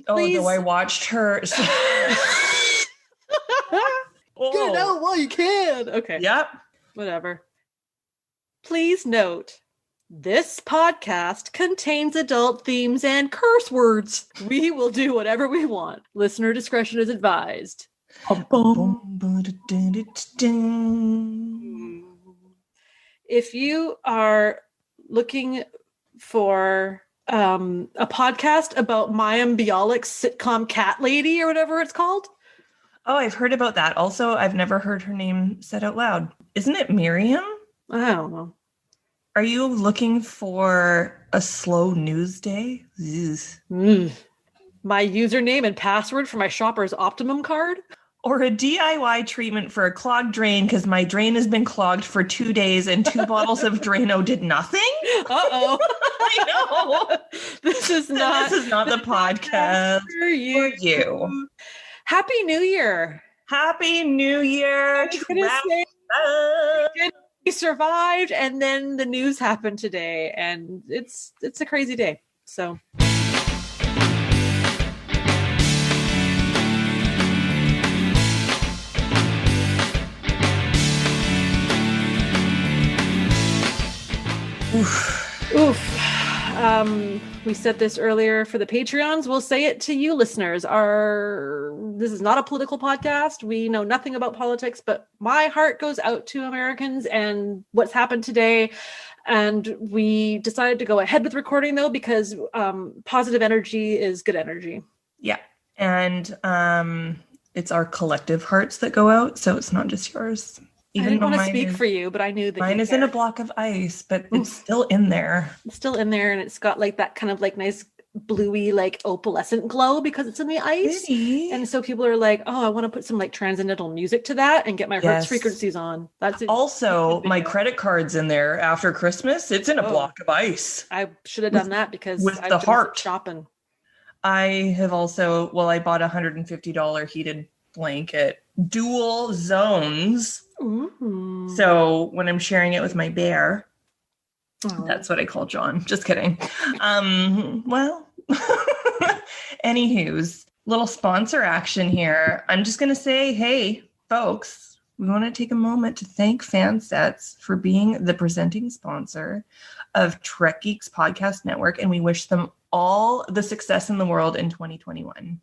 Please. Oh, no, I watched her. Get it out while you can. Okay. Yep. Whatever. Please note, this podcast contains adult themes and curse words. We will do whatever we want. Listener discretion is advised. If you are looking for a podcast about Mayim Bialik's sitcom Cat Lady or whatever it's called. Oh, I've heard about that. Also, I've never heard her name said out loud. Isn't it Miriam? I don't know. Are you looking for a slow news day? My username and password for my Shoppers Optimum card? Or a DIY treatment for a clogged drain because my drain has been clogged for 2 days and 2 bottles of Drano did nothing? Uh-oh. I know. This is not the podcast for you. Happy New Year. Happy New Year. We survived, and then the news happened today, and it's a crazy day. So Oof. We said this earlier for the Patreons. We'll say it to you listeners. This is not a political podcast. We know nothing about politics, but my heart goes out to Americans and what's happened today. And we decided to go ahead with recording though, because positive energy is good energy. Yeah. And it's our collective hearts that go out. So it's not just yours. I didn't want to speak for you, but I knew that mine is in a block of ice, but it's still in there. It's still in there, and it's got like that kind of like nice bluey, like opalescent glow because it's in the ice. Pretty. And so people are like, "Oh, I want to put some like transcendental music to that and get my Hertz frequencies on." That's it. Also, my credit card's in there after Christmas. It's in a block of ice. I should have done that because with I've the done heart shopping. I have also, I bought a $150 heated blanket, dual zones. Ooh. So when I'm sharing it with my bear, that's what I call John. Just kidding. Anywho's little sponsor action here. I'm just going to say, hey, folks, we want to take a moment to thank Fansets for being the presenting sponsor of Trek Geeks Podcast Network, and we wish them all the success in the world in 2021.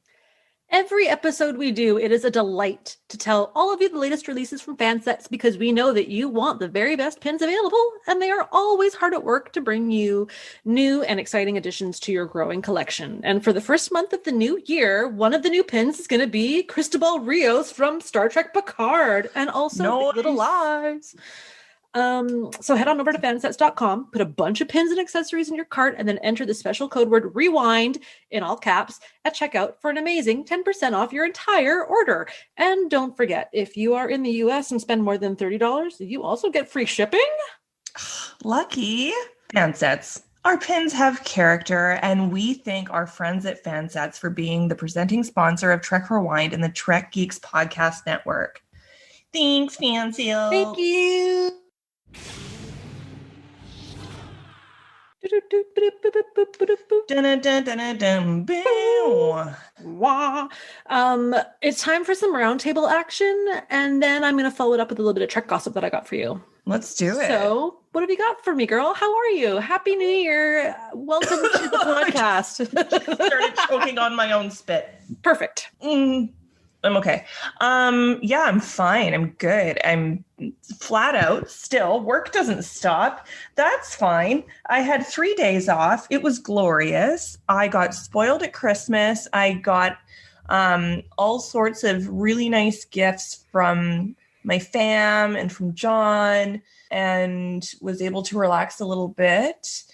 Every episode we do, it is a delight to tell all of you the latest releases from Fansets because we know that you want the very best pins available, and they are always hard at work to bring you new and exciting additions to your growing collection. And for the first month of the new year, one of the new pins is going to be Cristobal Rios from Star Trek Picard, and also Big Little Lies. So head on over to fansets.com, put a bunch of pins and accessories in your cart, and then enter the special code word REWIND in all caps at checkout for an amazing 10% off your entire order. And don't forget, if you are in the US and spend more than $30, you also get free shipping. Lucky. Fansets. Our pins have character, and we thank our friends at Fansets for being the presenting sponsor of Trek Rewind and the Trek Geeks Podcast Network. Thanks, Fansets. Thank you. It's time for some roundtable action, and then I'm going to follow it up with a little bit of Trek gossip that I got for you. Let's do it. So, what have you got for me, girl? How are you? Happy New Year. Welcome to the podcast. Started choking on my own spit. Perfect. I'm okay. Yeah, I'm fine. I'm good. I'm flat out still. Work doesn't stop. That's fine. I had 3 days off. It was glorious. I got spoiled at Christmas. I got all sorts of really nice gifts from my fam and from John, and was able to relax a little bit.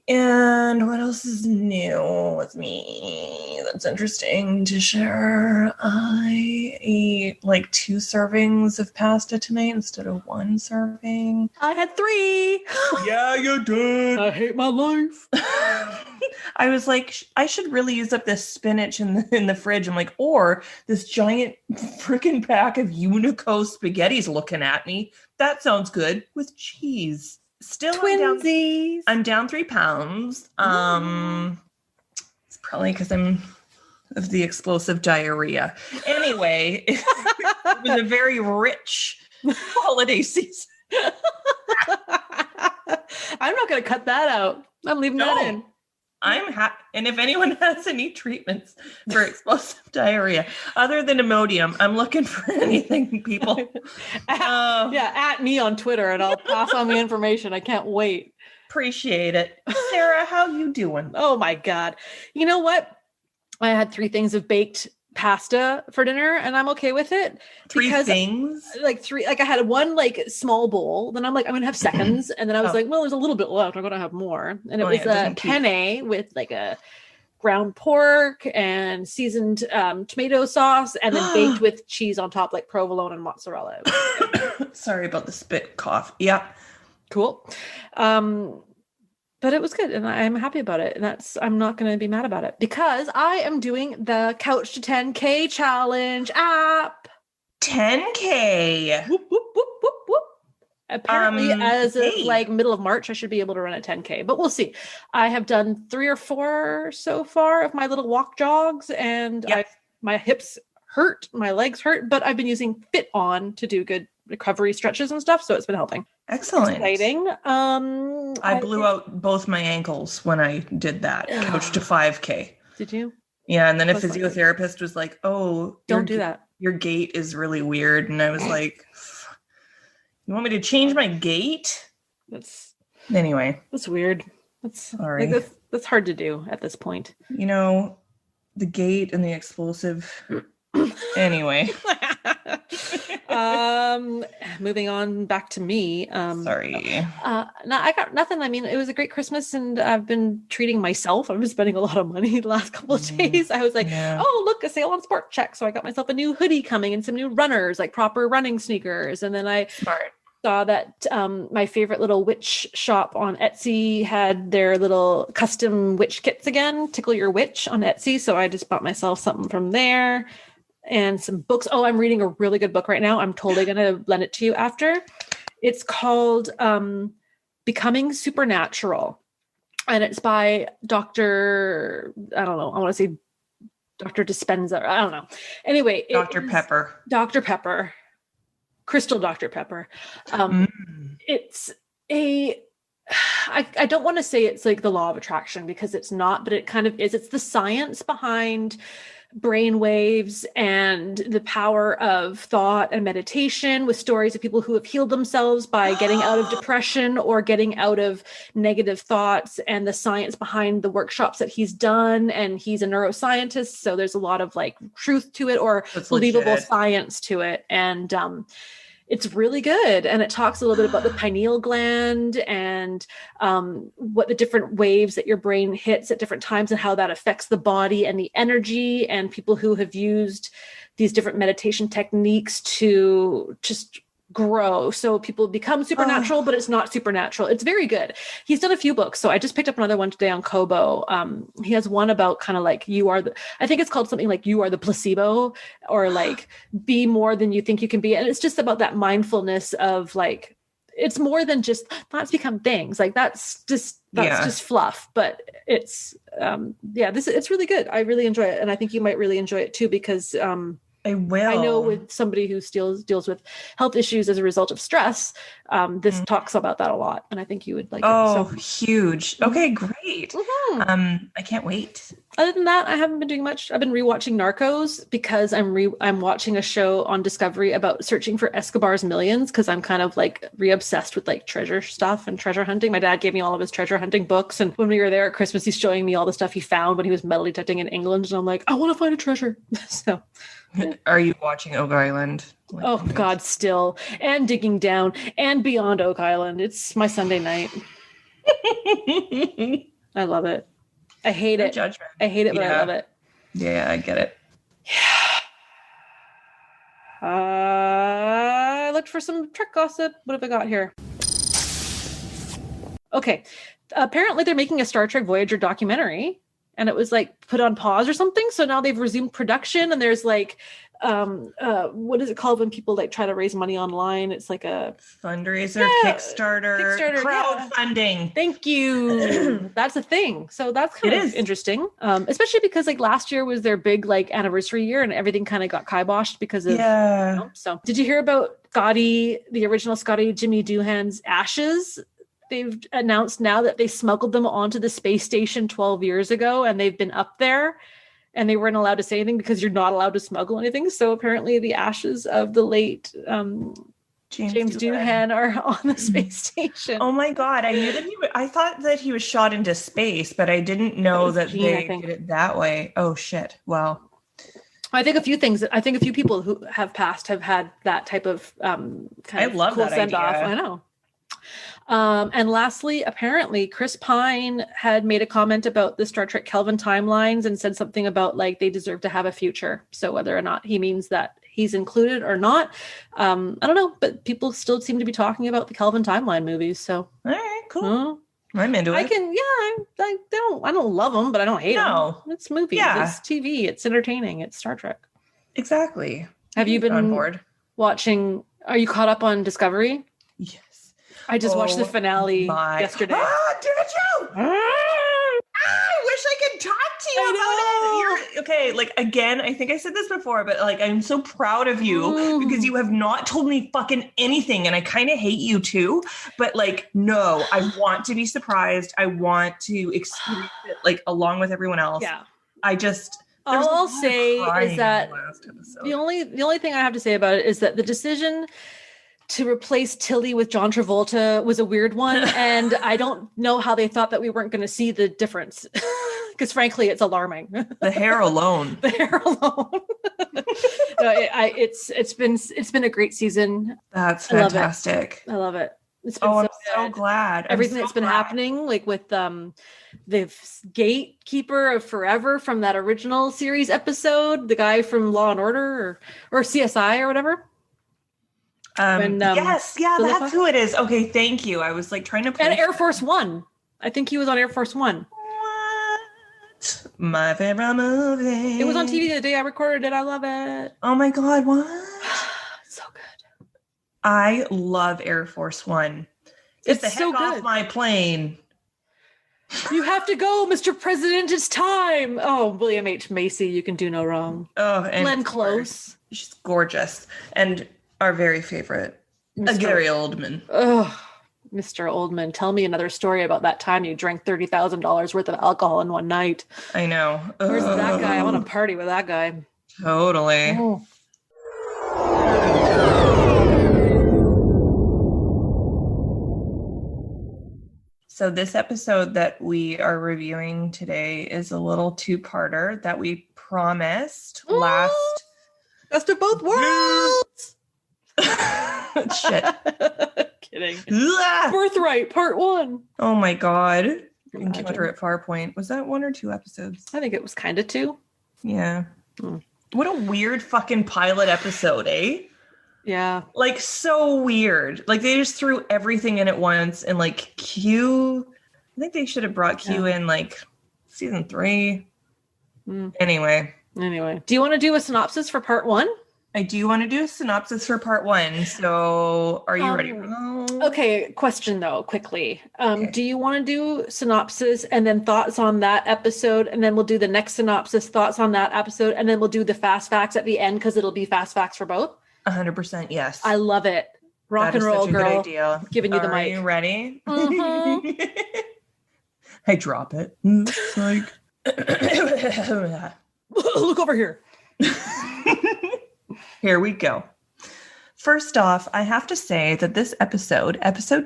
And what else is new with me that's interesting to share? I ate like 2 servings of pasta tonight instead of 1 serving. I had 3. Yeah, you did. I hate my life. I was like, I should really use up this spinach in the fridge. I'm like, or this giant freaking pack of Unico spaghetti's looking at me. That sounds good with cheese. Still, Twinsies. I'm down 3 pounds. It's probably because I'm of the explosive diarrhea. Anyway, it was a very rich holiday season. I'm not going to cut that out. I'm leaving that in. I'm happy. And if anyone has any treatments for explosive diarrhea other than Imodium, I'm looking for anything, people. at me on Twitter and I'll pass on the information. I can't wait. Appreciate it. Sarah, how you doing? Oh my God. You know what? I had 3 things of baked pasta for dinner and I'm okay with it. 3 things? Like I had one like small bowl, then I'm like, I'm gonna have seconds. And then I was like, well, there's a little bit left. I'm gonna have more. And it was a penne with like a ground pork and seasoned tomato sauce and then baked with cheese on top, like provolone and mozzarella. Sorry about the spit cough. Yeah. Cool. But it was good and I'm happy about it. And I'm not going to be mad about it because I am doing the Couch to 10K challenge app. 10K. Whoop, whoop, whoop, whoop, whoop. Apparently as of like middle of March, I should be able to run a 10K, but we'll see. I have done 3 or 4 so far of my little walk jogs and my hips hurt, my legs hurt, but I've been using Fit On to do good recovery stretches and stuff. So it's been helping. Excellent. Exciting. I blew out both my ankles when I did that Couch to 5K. Did you? Yeah. And then a physiotherapist was like, oh, don't do that. Your gait is really weird. And I was like, you want me to change my gait? That's weird. Sorry. Like, that's hard to do at this point. You know, the gait and the explosive. Anyway. Moving on back to me. Sorry. No, I got nothing. I mean, it was a great Christmas and I've been treating myself. I've been spending a lot of money the last couple of days. I was like, oh, look, a sale on Sport Check. So I got myself a new hoodie coming and some new runners, like proper running sneakers. And then I saw that my favorite little witch shop on Etsy had their little custom witch kits again, Tickle Your Witch on Etsy. So I just bought myself something from there. And some books. Oh, I'm reading a really good book right now. I'm totally going to lend it to you after. It's called Becoming Supernatural. And it's by Dr. I don't know. I want to say Dr. Dispenza. I don't know. Anyway. Dr. Pepper. Dr. Pepper. Crystal Dr. Pepper. It's I don't want to say it's like the law of attraction because it's not, but it kind of is. It's the science behind brain waves and the power of thought and meditation with stories of people who have healed themselves by getting out of depression or getting out of negative thoughts, and the science behind the workshops that he's done. And he's a neuroscientist. So there's a lot of like truth to it or believable science to it. And, it's really good. And it talks a little bit about the pineal gland and what the different waves that your brain hits at different times and how that affects the body and the energy, and people who have used these different meditation techniques to just grow. So people become supernatural, but it's not supernatural. It's very good. He's done a few books. So I just picked up another one today on Kobo. He has one about kind of like I think it's called something like You Are the Placebo, or like be more than you think you can be. And it's just about that mindfulness of like, it's more than just thoughts become things. Like that's just fluff, but it's, it's really good. I really enjoy it. And I think you might really enjoy it too, because, I will. I know with somebody who deals with health issues as a result of stress, this talks about that a lot, and I think you would like it. Oh, huge. Okay, great. Mm-hmm. I can't wait. Other than that, I haven't been doing much. I've been rewatching Narcos because I'm watching a show on Discovery about searching for Escobar's millions, because I'm kind of like re-obsessed with like treasure stuff and treasure hunting. My dad gave me all of his treasure hunting books, and when we were there at Christmas, he's showing me all the stuff he found when he was metal detecting in England, and I'm like, I want to find a treasure. So are you watching Oak Island? Oh God, still, and digging down and beyond Oak Island. It's my Sunday night. I love it. I hate it. Judgment. I hate it, but I love it. Yeah, I get it. Yeah. I looked for some Trek gossip. What have I got here? Okay. Apparently they're making a Star Trek Voyager documentary. and it was like put on pause or something. So now they've resumed production, and there's like what is it called when people like try to raise money online? It's like a fundraiser, Kickstarter, crowdfunding. Yeah. Thank you. That's a thing. So that's kind of interesting. Especially because like last year was their big like anniversary year, and everything kind of got kiboshed because of So did you hear about Scotty, the original Scotty Jimmy Doohan's ashes? They've announced now that they smuggled them onto the space station 12 years ago, and they've been up there. And they weren't allowed to say anything because you're not allowed to smuggle anything. So apparently the ashes of the late James Doohan are on the space station. Oh my God. I knew that I thought that he was shot into space, but I didn't know that they did it that way. Oh shit. Wow. I think a few people who have passed have had that type of kind of love cool that send off. idea. I know. And lastly, apparently Chris Pine had made a comment about the Star Trek Kelvin timelines and said something about like they deserve to have a future. So whether or not he means that he's included or not, I don't know, but people still seem to be talking about the Kelvin timeline movies. So all right, cool. I'm into it. I don't love them, but I don't hate them. It's movies, it's TV, it's entertaining, it's Star Trek. Exactly. Have you been on board watching? Are you caught up on Discovery? Yes. I just watched the finale yesterday. Did you? I wish I could talk to you about it. Okay, like again, I think I said this before, but like I'm so proud of you because you have not told me fucking anything, and I kind of hate you too. But like, no, I want to be surprised. I want to experience it like along with everyone else. Yeah. All I'll say is that the only thing I have to say about it is that the decision to replace Tilly with John Travolta was a weird one. And I don't know how they thought that we weren't going to see the difference. Because frankly, it's alarming. The hair alone. It's been a great season. That's fantastic. I love it. It's been I'm so glad. Everything that's been happening, like with the gatekeeper of Forever from that original series episode, the guy from Law and Order or CSI or whatever. Yes, that's who it is. Okay, thank you. I was like trying to and Air Force One. I think he was on Air Force One. What? My favorite movie. It was on TV the day I recorded it. I love it. Oh my God, what? So good. I love Air Force One. Get the heck off my plane. You have to go, Mr. President. It's time. Oh, William H. Macy, you can do no wrong. Oh, and Glenn Close. She's gorgeous. And our very favorite, Gary Oldman. Oh, Mr. Oldman, tell me another story about that time you drank $30,000 worth of alcohol in one night. I know. Where's that guy? I want to party with that guy. Totally. Oh. So this episode that we are reviewing today is a little two-parter that we promised last. Best of both worlds. Shit. Kidding. Birthright Part 1. Oh my God. Encounter at Farpoint. Was that 1 or 2 episodes? I think it was kind of 2. Yeah. What a weird fucking pilot episode, eh? Yeah. Like so weird. Like they just threw everything in at once, and like Q, I think they should have brought Q in like season 3. Anyway. Do you want to do a synopsis for Part 1? I do want to do a synopsis for Part 1. So are you ready? Okay, question though, quickly. Do you want to do synopsis and then thoughts on that episode, and then we'll do the next synopsis, thoughts on that episode, and then we'll do the fast facts at the end because it'll be fast facts for both? 100% yes. I love it. Rock and roll, girl. Good idea. Giving you the mic. Are you ready? Mm-hmm. I drop it. It's like look over here. Here we go. First off, I have to say that this episode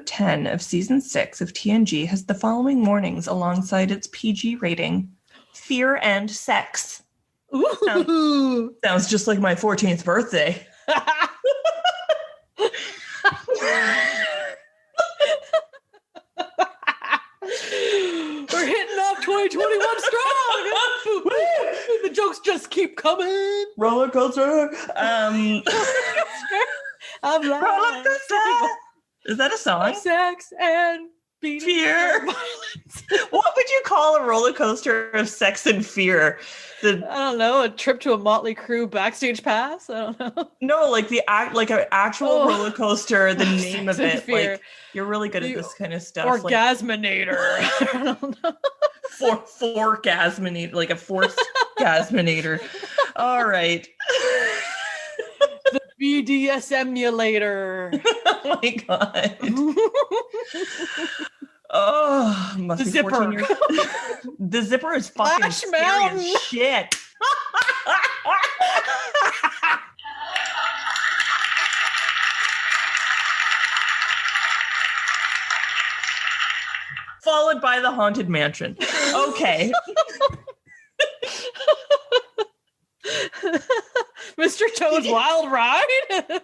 10 of season 6 of TNG, has the following warnings alongside its PG rating: fear and sex. Ooh. Sounds just like my 14th birthday. We're hitting up 2021 strong. The jokes just keep coming. Roller coaster. I'm roller coaster. Is that a song? Sex and fear. Violence. What would you call a roller coaster of sex and fear? I don't know, a trip to a Motley Crue backstage pass? I don't know. No, like an actual roller coaster, the name of it. Fear. Like, you're really good at this kind of stuff. Orgasminator. I don't know. Forgasminator, like a forced gasminator. All right. The BDSM-mulator. Oh my God. Oh, must the be 14 zipper. years. The zipper is fucking Splash scary Mountain. as shit. Followed by the Haunted Mansion. Okay. Mr. Toad's Wild Ride? Did you ever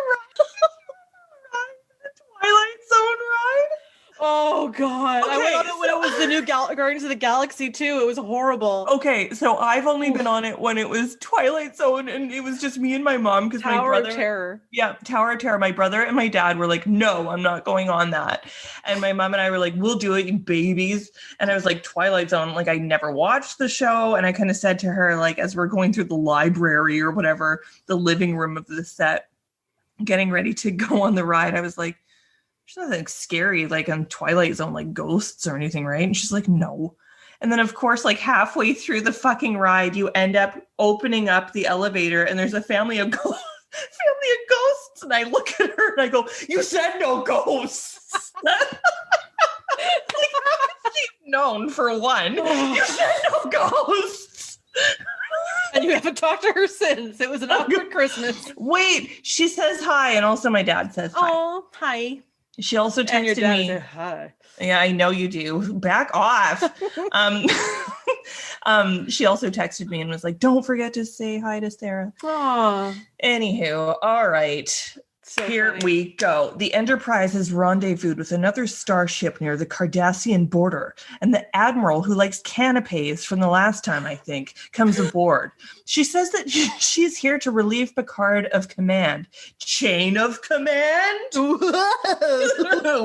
ride the Twilight Zone ride? Oh, God. I Okay, went on it when it was the new Guardians of the Galaxy, too. It was horrible. Okay, so I've only been on it when it was Twilight Zone, and it was just me and my mom because my brother... Tower of Terror. Yeah, Tower of Terror. My brother and my dad were like, no, I'm not going on that. And my mom and I were like, we'll do it, you babies. And I was like, Twilight Zone, like I never watched the show. And I kind of said to her, like, as we're going through the library or whatever, the living room of the set, getting ready to go on the ride, I was like, there's nothing scary like on Twilight Zone, like ghosts or anything, right? And she's like, no. And then, of course, like halfway through the fucking ride, you end up opening up the elevator and there's a family of ghosts. And I look at her and I go, you said no ghosts. Like, how is she known for one? You said no ghosts. And you haven't talked to her since. It was an awkward Christmas. Wait, she says hi. And also my dad says hi. Oh, hi. She also texted And your dad me. said hi. Yeah, I know you do. Back off. She also texted me and was like, don't forget to say hi to Sarah. Aw. Anywho, all right. So Here funny. we go. The Enterprise has rendezvoused with another starship near the Cardassian border, and the admiral, who likes canapes from the last time, I think, comes aboard. She says that she's here to relieve Picard of command. Chain of command?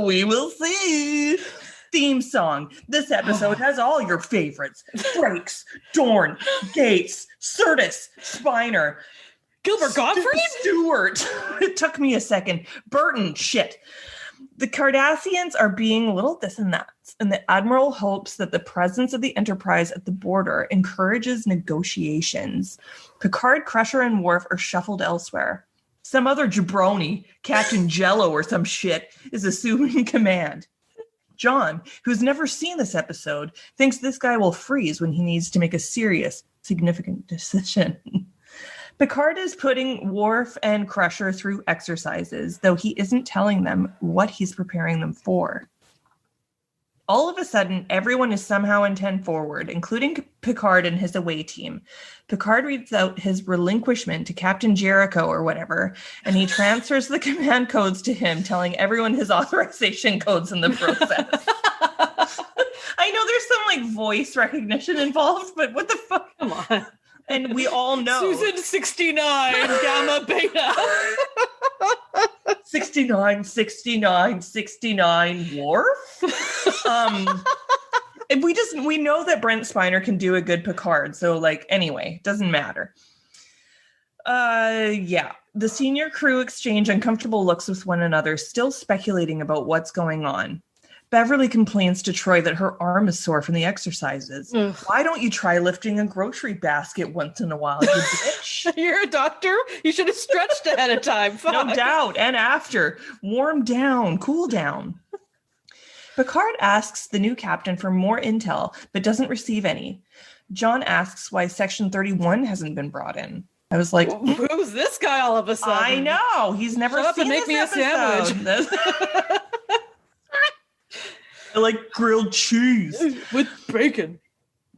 We will see. Theme song. This episode has all your favorites. Frakes, Dorn, Gates, Sirtis, Spiner, Gilbert Gottfried? Stewart. It took me a second. Burton, shit. The Cardassians are being little this and that, and the Admiral hopes that the presence of the Enterprise at the border encourages negotiations. Picard, Crusher, and Worf are shuffled elsewhere. Some other jabroni, Captain Jello or some shit, is assuming command. John, who's never seen this episode, thinks this guy will freeze when he needs to make a serious, significant decision. Picard is putting Worf and Crusher through exercises, though he isn't telling them what he's preparing them for. All of a sudden, everyone is somehow in 10 forward, including Picard and his away team. Picard reads out his relinquishment to Captain Jellico or whatever, and he transfers the command codes to him, telling everyone his authorization codes in the process. I know there's some like voice recognition involved, but what the fuck? Come on. And we all know. Susan 69, Gamma Beta. 69, 69, Worf. And we know that Brent Spiner can do a good Picard. So like, anyway, doesn't matter. Yeah. The senior crew exchange uncomfortable looks with one another, still speculating about what's going on. Beverly complains to Troy that her arm is sore from the exercises. Ugh. Why don't you try lifting a grocery basket once in a while, you bitch? You're a doctor. You should have stretched ahead of time. Fuck. No doubt. And after. Warm down. Cool down. Picard asks the new captain for more intel, but doesn't receive any. John asks why Section 31 hasn't been brought in. I was like, who's this guy all of a sudden? I know. He's never Shut up seen and make this me a episode. I like grilled cheese. With bacon.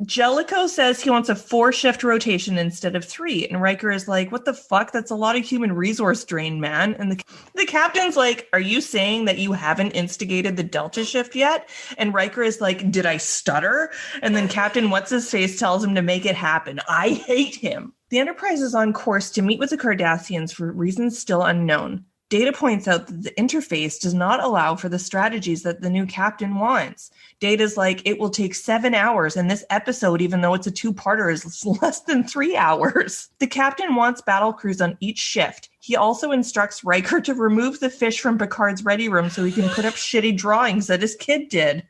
Jellico says he wants a 4-shift rotation instead of 3. And Riker is like, what the fuck? That's a lot of human resource drain, man. And the captain's like, are you saying that you haven't instigated the Delta shift yet? And Riker is like, did I stutter? And then Captain What's-His-Face tells him to make it happen. I hate him. The Enterprise is on course to meet with the Cardassians for reasons still unknown. Data points out that the interface does not allow for the strategies that the new captain wants. Data's like, it will take 7 hours, and this episode, even though it's a 2-parter, is less than 3 hours. The captain wants battle crews on each shift. He also instructs Riker to remove the fish from Picard's ready room so he can put up shitty drawings that his kid did.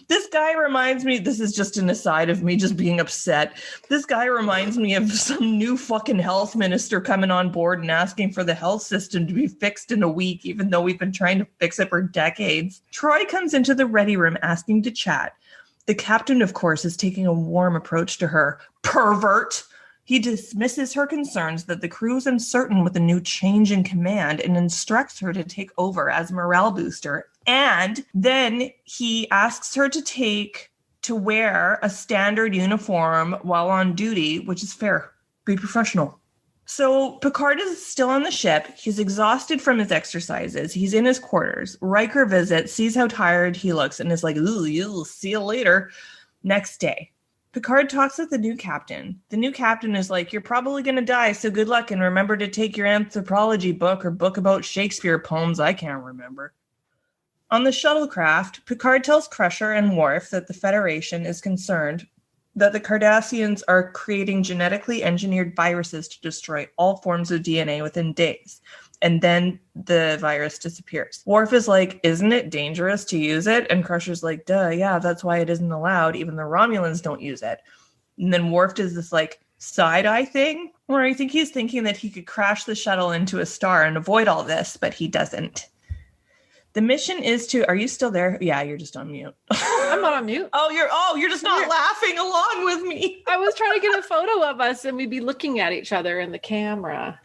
This guy reminds me, this is just an aside of me just being upset. This guy reminds me of some new fucking health minister coming on board and asking for the health system to be fixed in a week, even though we've been trying to fix it for decades. Troy comes into the ready room asking to chat. The captain, of course, is taking a warm approach to her. Pervert! He dismisses her concerns that the crew is uncertain with the new change in command and instructs her to take over as morale booster. And then he asks her to wear a standard uniform while on duty, which is fair. Be professional. So Picard is still on the ship. He's exhausted from his exercises. He's in his quarters. Riker visits, sees how tired he looks, and is like, ooh, you'll see you later. Next day. Picard talks with the new captain. The new captain is like, you're probably going to die, so good luck, and remember to take your anthropology book or book about Shakespeare poems. I can't remember. On the shuttlecraft, Picard tells Crusher and Worf that the Federation is concerned that the Cardassians are creating genetically engineered viruses to destroy all forms of DNA within days. And then the virus disappears. Worf is like, isn't it dangerous to use it? And Crusher's like, duh, yeah, that's why it isn't allowed. Even the Romulans don't use it. And then Worf does this like side-eye thing where I think he's thinking that he could crash the shuttle into a star and avoid all this, but he doesn't. The mission is to, are you still there? Yeah, you're just on mute. I'm not on mute. You're just not laughing along with me. I was trying to get a photo of us and we'd be looking at each other in the camera.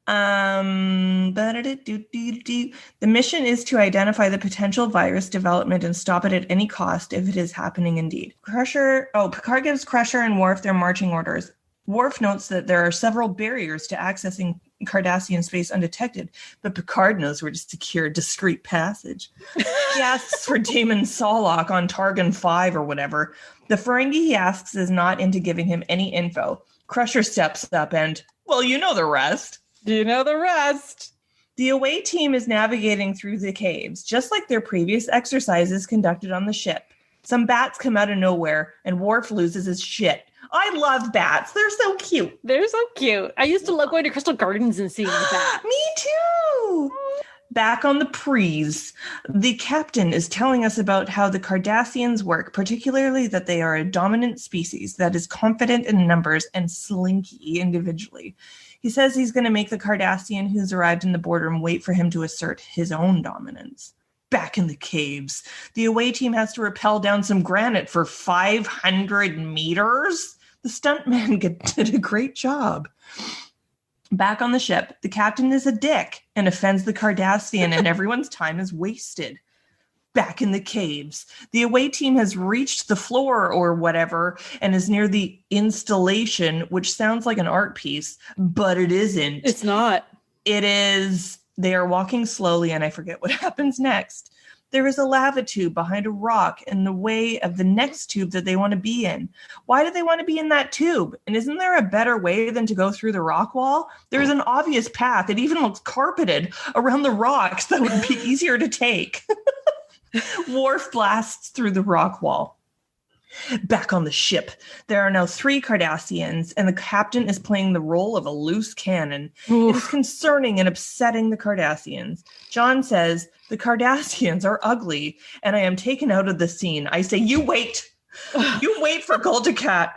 The mission is to identify the potential virus development and stop it at any cost if it is happening indeed. Picard gives Crusher and Worf their marching orders. Worf notes that there are several barriers to accessing Cardassian space undetected, but Picard knows where to secure discreet passage. He asks for Damon Solok on Targon 5 or whatever. The Ferengi he asks is not into giving him any info. Crusher steps up and, well, you know the rest. You know the rest. The away team is navigating through the caves, just like their previous exercises conducted on the ship. Some bats come out of nowhere, and Worf loses his shit. I love bats. They're so cute. They're so cute. I used to love going to Crystal Gardens and seeing bats. Me too. Back on the Prees, the captain is telling us about how the Cardassians work, particularly that they are a dominant species that is confident in numbers and slinky individually. He says he's going to make the Cardassian who's arrived in the boardroom wait for him to assert his own dominance. Back in the caves, the away team has to rappel down some granite for 500 meters. The stuntman did a great job. Back on the ship, the captain is a dick and offends the Cardassian and everyone's time is wasted. Back in the caves, the away team has reached the floor or whatever and is near the installation, which sounds like an art piece, but it isn't. It's not. It is. They are walking slowly and I forget what happens next. There is a lava tube behind a rock in the way of the next tube that they want to be in. Why do they want to be in that tube? And isn't there a better way than to go through the rock wall? There's an obvious path. It even looks carpeted around the rocks that would be easier to take. Worf blasts through the rock wall. Back on the ship, there are now 3 Cardassians, and the captain is playing the role of a loose cannon. Oof. It is concerning and upsetting the Cardassians. John says, the Cardassians are ugly, and I am taken out of the scene. I say, you wait. You wait for Goldakat.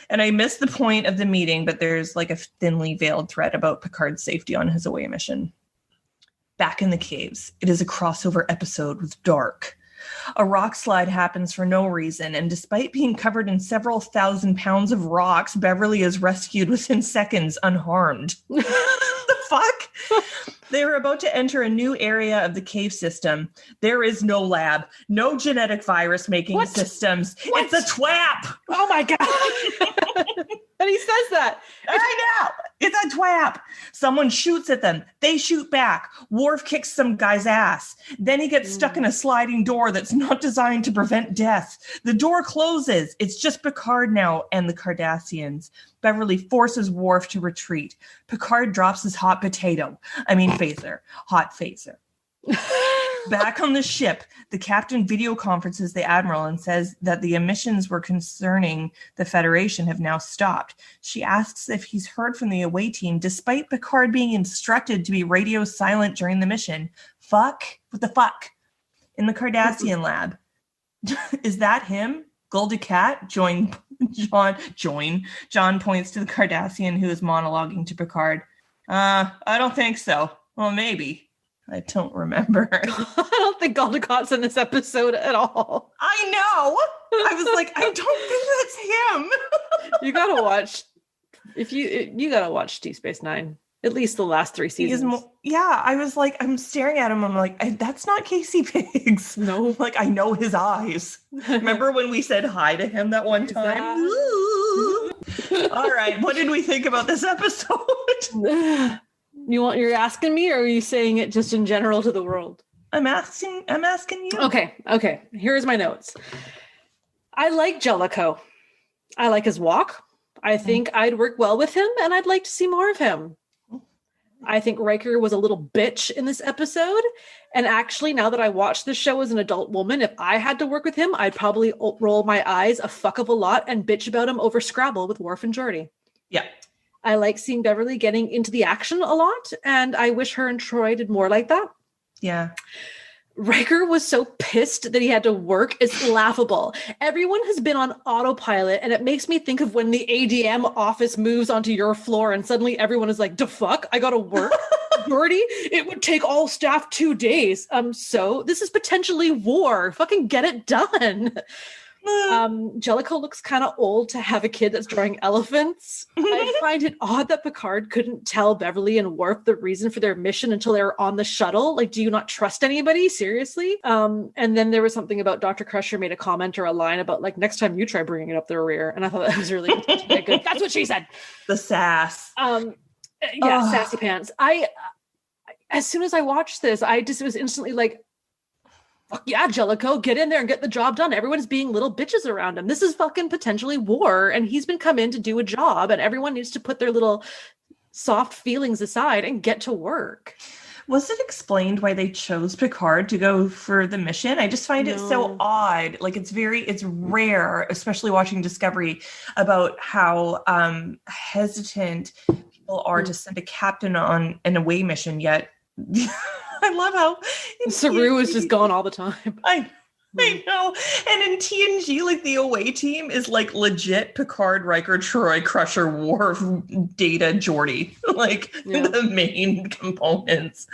And I missed the point of the meeting, but there's like a thinly veiled thread about Picard's safety on his away mission. Back in the caves, it is a crossover episode with Dark. A rock slide happens for no reason, and despite being covered in several thousand pounds of rocks, Beverly is rescued within seconds, unharmed. The fuck? They are about to enter a new area of the cave system. There is no lab, no genetic virus-making systems. What? It's a twap! Oh my God! And he says that. I know! It's the twap. Someone shoots at them. They shoot back. Worf kicks some guy's ass. Then he gets stuck in a sliding door that's not designed to prevent death. The door closes. It's just Picard now and the Cardassians. Beverly forces Worf to retreat. Picard drops his hot phaser. Back on the ship, the captain video conferences the admiral and says that the emissions were concerning the Federation have now stopped. She asks if he's heard from the away team, despite Picard being instructed to be radio silent during the mission. Fuck? What the fuck? In the Cardassian lab. Is that him? Gulda Cat? John points to the Cardassian who is monologuing to Picard. I don't think so. Well, maybe. I don't remember. I don't think Gulda Cat's in this episode at all. I know. I was like, I don't think that's him. You gotta watch. You gotta watch Deep Space Nine. At least the last 3 seasons. I was like, I'm staring at him. I'm like, that's not Casey Biggs. No. Like, I know his eyes. Remember when we said hi to him that one time? All right. What did we think about this episode? You're asking me, or are you saying it just in general to the world? I'm asking you. Okay. Here's my notes. I like Jellico. I like his walk. I think I'd work well with him, and I'd like to see more of him. I think Riker was a little bitch in this episode. And actually, now that I watch this show as an adult woman, if I had to work with him, I'd probably roll my eyes a fuck of a lot and bitch about him over Scrabble with Worf and Geordi. Yeah. I like seeing Beverly getting into the action a lot, and I wish her and Troy did more like that. Yeah. Riker was so pissed that he had to work. It's laughable. Everyone has been on autopilot, and it makes me think of when the ADM office moves onto your floor and suddenly everyone is like, the fuck? I gotta work? Geordi, it would take all staff 2 days. So this is potentially war. Fucking get it done. Jellico looks kind of old to have a kid that's drawing elephants. I find it odd that Picard couldn't tell Beverly and Worf the reason for their mission until they were on the shuttle. Like, do you not trust anybody? Seriously? And then there was something about Dr. Crusher made a comment or a line about, like, next time you try bringing it up their rear. And I thought that was really good. That's what she said. The sass. Sassy pants. As soon as I watched this, it was instantly like, fuck yeah, Jellico, get in there and get the job done. Everyone's being little bitches around him. This is fucking potentially war, and he's been come in to do a job, and everyone needs to put their little soft feelings aside and get to work. Was it explained why they chose Picard to go for the mission? I just find it so odd. Like, it's rare, especially watching Discovery, about how hesitant people are to send a captain on an away mission, yet I love how Saru is just gone all the time. I know. And in TNG, like, the away team is like legit Picard, Riker, Troy, Crusher, Worf, Data, Geordi. Like, the main components.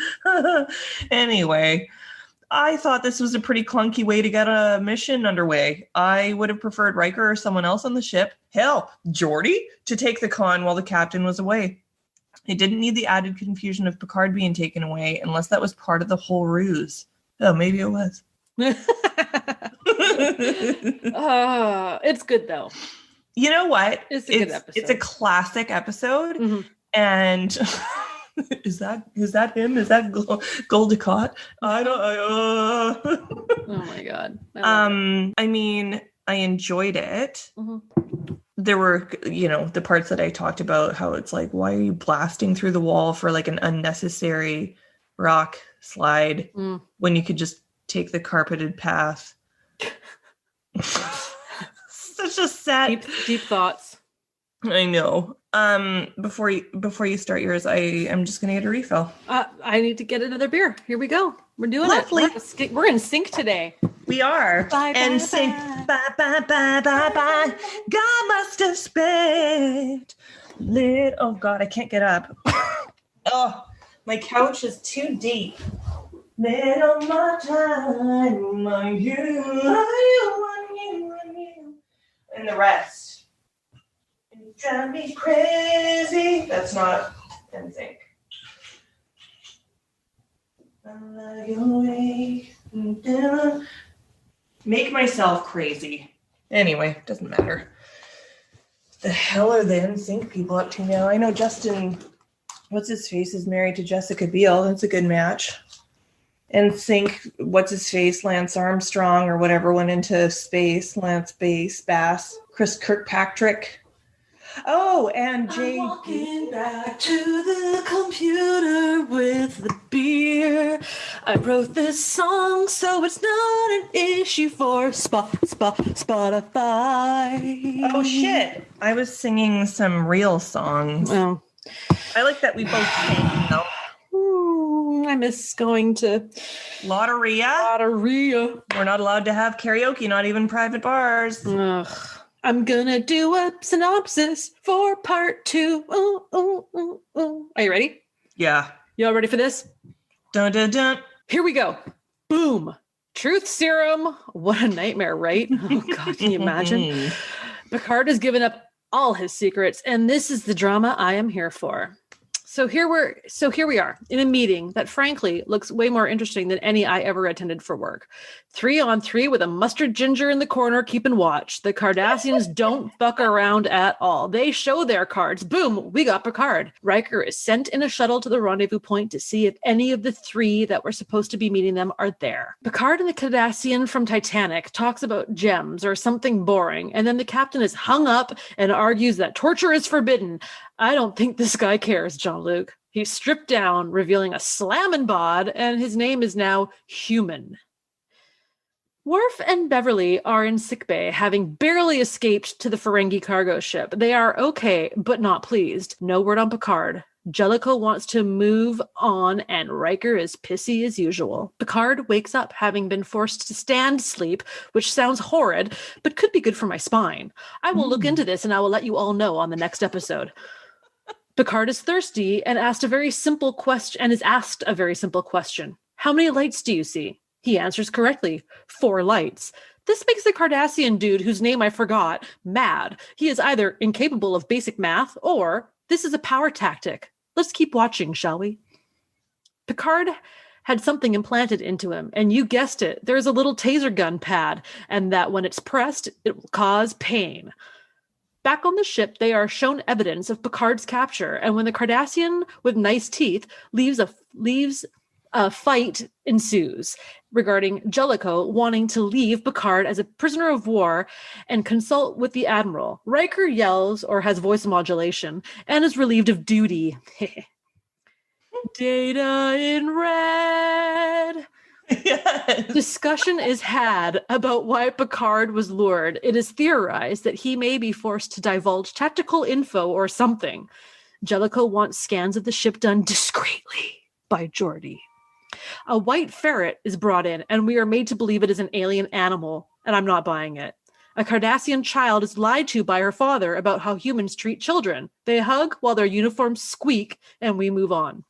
Anyway, I thought this was a pretty clunky way to get a mission underway. I would have preferred Riker or someone else on the ship, hell, Geordi, to take the con while the captain was away. It didn't need the added confusion of Picard being taken away unless that was part of the whole ruse. Oh, maybe it was. It's good, though. You know what? It's a good episode. It's a classic episode. Mm-hmm. And is that him? Is that Gulda Cat? Oh my God. I mean, I enjoyed it. Mm-hmm. There were, the parts that I talked about, how it's like, why are you blasting through the wall for like an unnecessary rock slide when you could just take the carpeted path? Such a sad, deep thoughts. I know. Before you start yours, I am just gonna get a refill. I need to get another beer. Here we go. We're doing Lovely. it. We're in sync today. We are. Bye. Sync. Bye. God must have spent oh God, I can't get up. Oh, my couch is too deep. Little more time on you. And the rest. You drive me crazy. That's not NSYNC. I love your way. Make myself crazy. Anyway, doesn't matter. The hell are the NSYNC people up to now? I know Justin what's his face is married to Jessica Biel. That's a good match. And think what's his face, Lance Armstrong or whatever went into space, Bass, Chris Kirkpatrick. Oh, and Jay. I'm walking back to the computer with the beer. I wrote this song, so it's not an issue for Spotify. Oh shit! I was singing some real songs. Oh. I like that we both sang though. I miss going to Lotteria. We're not allowed to have karaoke, not even private bars. Ugh. I'm gonna do a synopsis for part 2. Ooh, ooh, ooh, ooh. Are you ready? Yeah. Y'all ready for this? Dun, dun, dun. Here we go. Boom. Truth serum. What a nightmare, right? Oh, God, can you imagine? Picard has given up all his secrets, and this is the drama I am here for. So here we are in a meeting that frankly looks way more interesting than any I ever attended for work. 3-on-3 with a mustard ginger in the corner keeping watch. The Cardassians don't fuck around at all. They show their cards. Boom, we got Picard. Riker is sent in a shuttle to the rendezvous point to see if any of the 3 that were supposed to be meeting them are there. Picard and the Cardassian from Titanic talks about gems or something boring, and then the captain is hung up and argues that torture is forbidden. I don't think this guy cares, Jean-Luc. He's stripped down, revealing a slammin' bod, and his name is now Human. Worf and Beverly are in sickbay, having barely escaped to the Ferengi cargo ship. They are okay, but not pleased. No word on Picard. Jellico wants to move on, and Riker is pissy as usual. Picard wakes up, having been forced to stand sleep, which sounds horrid, but could be good for my spine. I will look into this, and I will let you all know on the next episode. Picard is thirsty and is asked a very simple question. How many lights do you see? He answers correctly. 4 lights. This makes the Cardassian dude, whose name I forgot, mad. He is either incapable of basic math, or this is a power tactic. Let's keep watching, shall we? Picard had something implanted into him, and you guessed it, there's a little taser gun pad, and that when it's pressed, it will cause pain. Back on the ship, they are shown evidence of Picard's capture, and when the Cardassian with nice teeth leaves, a fight ensues regarding Jellico wanting to leave Picard as a prisoner of war and consult with the Admiral. Riker yells or has voice modulation and is relieved of duty. Data in red. Yes. Discussion is had about why Picard was lured. It is theorized that he may be forced to divulge tactical info or something. Jellico wants scans of the ship done discreetly by Geordi. A white ferret is brought in, and we are made to believe it is an alien animal, and I'm not buying it. A Cardassian child is lied to by her father about how humans treat children. They hug while their uniforms squeak, and we move on.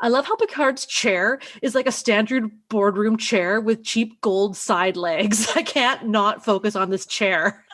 I love how Picard's chair is like a standard boardroom chair with cheap gold side legs. I can't not focus on this chair.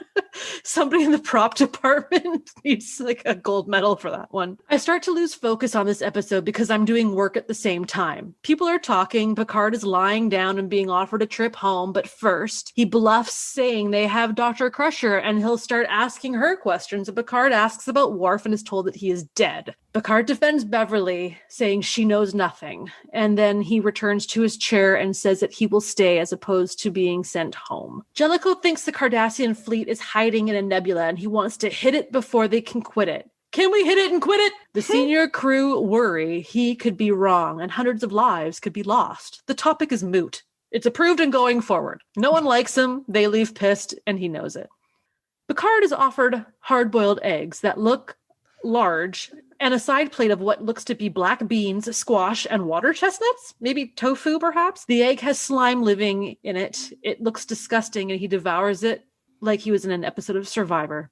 Somebody in the prop department needs like a gold medal for that one. I start to lose focus on this episode because I'm doing work at the same time. People are talking. Picard is lying down and being offered a trip home. But first, he bluffs saying they have Dr. Crusher and he'll start asking her questions. And Picard asks about Worf and is told that he is dead. Picard defends Beverly, saying she knows nothing. And then he returns to his chair and says that he will stay as opposed to being sent home. Jellico thinks the Cardassian fleet is hiding in a nebula and he wants to hit it before they can quit it. Can we hit it and quit it? The senior crew worry he could be wrong and hundreds of lives could be lost. The topic is moot. It's approved and going forward. No one likes him. They leave pissed and he knows it. Picard is offered hard-boiled eggs that look large and a side plate of what looks to be black beans, squash, and water chestnuts? Maybe tofu, perhaps? The egg has slime living in it. It looks disgusting, and he devours it like he was in an episode of Survivor.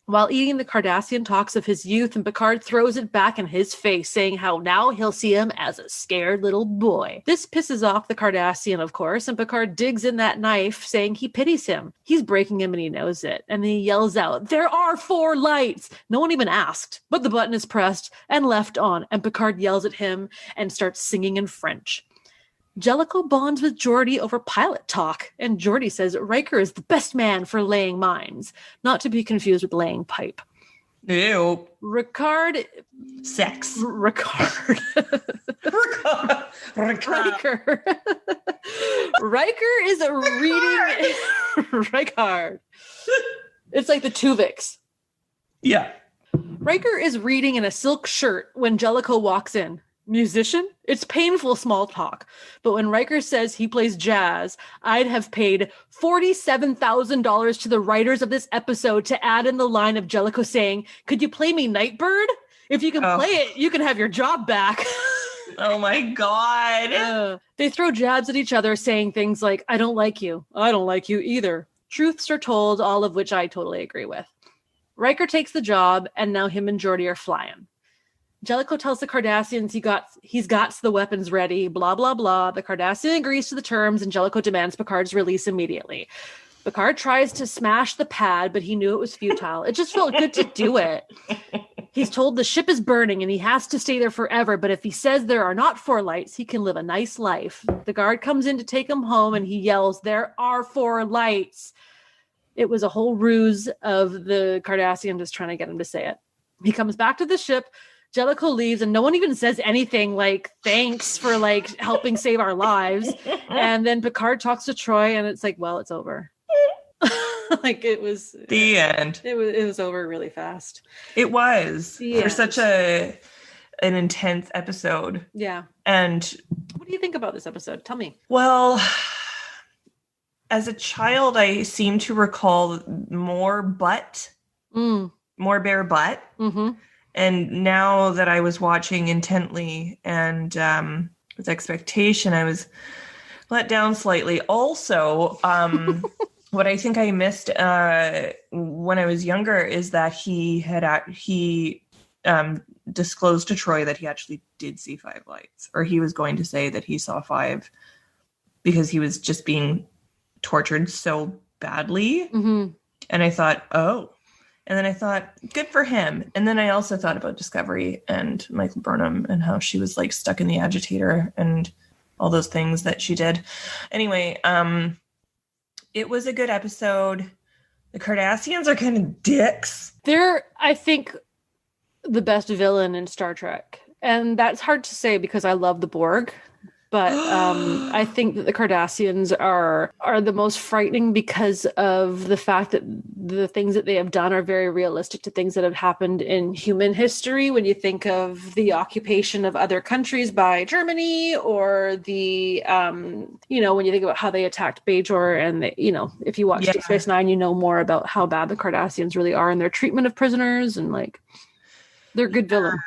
While eating, the Cardassian talks of his youth, and Picard throws it back in his face, saying how now he'll see him as a scared little boy. This pisses off the Cardassian, of course, and Picard digs in that knife, saying he pities him. He's breaking him and he knows it. And then he yells out, "There are 4 lights!" No one even asked, but the button is pressed and left on, and Picard yells at him and starts singing in French. Jellico bonds with Geordi over pilot talk, and Geordi says Riker is the best man for laying mines, not to be confused with laying pipe. Ew. Ricard. Sex. Ricard. Riker. Riker is reading. Ricard. It's like the Tuvix. Yeah. Riker is reading in a silk shirt when Jellico walks in. Musician? It's painful small talk. But when Riker says he plays jazz, I'd have paid $47,000 to the writers of this episode to add in the line of Jellico saying, "Could you play me Nightbird? If you can play it, you can have your job back." Oh my God. They throw jabs at each other saying things like, "I don't like you. I don't like you either." Truths are told, all of which I totally agree with. Riker takes the job, and now him and Geordi are flying. Jellico tells the Cardassians he's got the weapons ready, blah, blah, blah. The Cardassian agrees to the terms, and Jellico demands Picard's release immediately. Picard tries to smash the pad, but he knew it was futile. It just felt good to do it. He's told the ship is burning, and he has to stay there forever, but if he says there are not 4 lights, he can live a nice life. The guard comes in to take him home, and he yells, "There are 4 lights." It was a whole ruse of the Cardassian just trying to get him to say it. He comes back to the ship. Jellico leaves, and no one even says anything like, "Thanks for like helping save our lives." And then Picard talks to Troy, and it's like, well, it's over. Like it was the end. It was over really fast. It was The for end. such an intense episode. Yeah. And What do you think about this episode? Tell me. well, as a child, I seem to recall more bare butt. Mm-hmm. And now that I was watching intently and with expectation, I was let down slightly. Also, what I think I missed when I was younger is that he disclosed to Troy that he actually did see 5 lights, or he was going to say that he saw 5 because he was just being tortured so badly. Mm-hmm. And I thought, oh. And then I thought, good for him. And then I also thought about Discovery and Michael Burnham and how she was like stuck in the agitator and all those things that she did. Anyway, it was a good episode. The Cardassians are kind of dicks. They're, I think, the best villain in Star Trek. And that's hard to say because I love the Borg. But I think that the Cardassians are the most frightening because of the fact that the things that they have done are very realistic to things that have happened in human history. When you think of the occupation of other countries by Germany, or the, when you think about how they attacked Bajor, and if you watch Deep Space Nine, you know more about how bad the Cardassians really are in their treatment of prisoners, and like they're a good villain.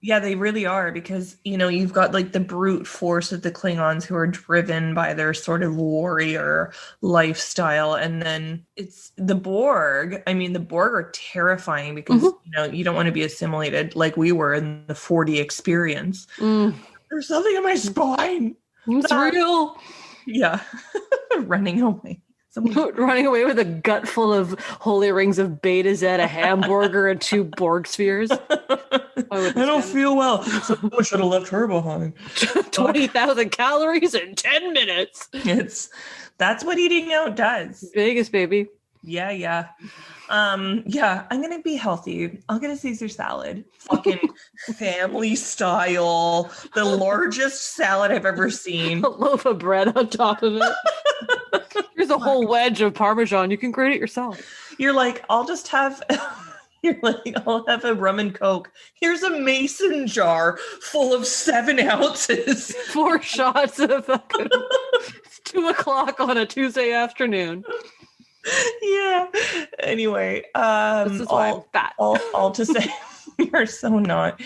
Yeah, they really are, because, you've got like the brute force of the Klingons who are driven by their sort of warrior lifestyle. And then it's the Borg. I mean, the Borg are terrifying because, you don't want to be assimilated like we were in the 4D experience. There's something in my spine. It's real. Yeah. Running away. Running away with a gut full of holy rings of Beta Z, a hamburger, and 2 Borg spheres. I don't feel well. Someone should have left her behind. 20,000 calories in 10 minutes. That's what eating out does. Vegas, baby. Yeah. I'm gonna be healthy. I'll get a Caesar salad. Fucking family style. The largest salad I've ever seen. A loaf of bread on top of it. Here's a whole wedge of Parmesan. You can grate it yourself. You're like, I'll have a rum and Coke. Here's a mason jar full of 7 ounces. 4 shots of fucking... It's 2:00 on a Tuesday afternoon. Yeah. Anyway, this is why I'm fat. All to say, you're so not.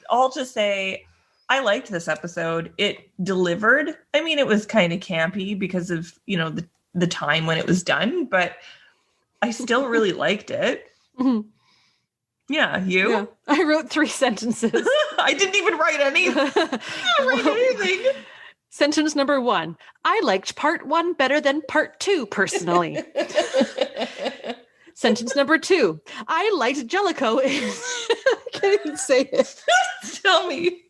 All to say, I liked this episode. It delivered. I mean, it was kind of campy because of, the time when it was done, but I still really liked it. Mm-hmm. Yeah, you? Yeah. I wrote 3 sentences. I didn't even write anything. Sentence number 1. I liked part 1 better than part 2, personally. Sentence number 2. I liked Jellico. I can't even say it. Tell me.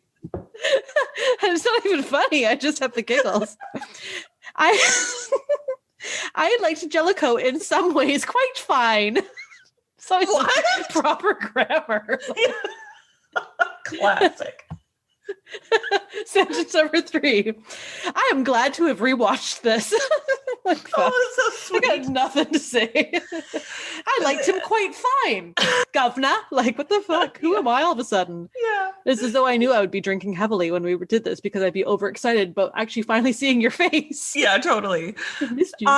It's not even funny. I just have the giggles. I liked Jellico in some ways quite fine. So it's proper grammar. Classic. Sentence number 3. I am glad to have rewatched this. Like, oh, that's so sweet. I got nothing to say. I liked him quite fine. Governor, like, what the fuck? Who am I all of a sudden? Yeah. It's as though I knew I would be drinking heavily when we did this because I'd be overexcited about actually finally seeing your face. Yeah, totally. I missed you.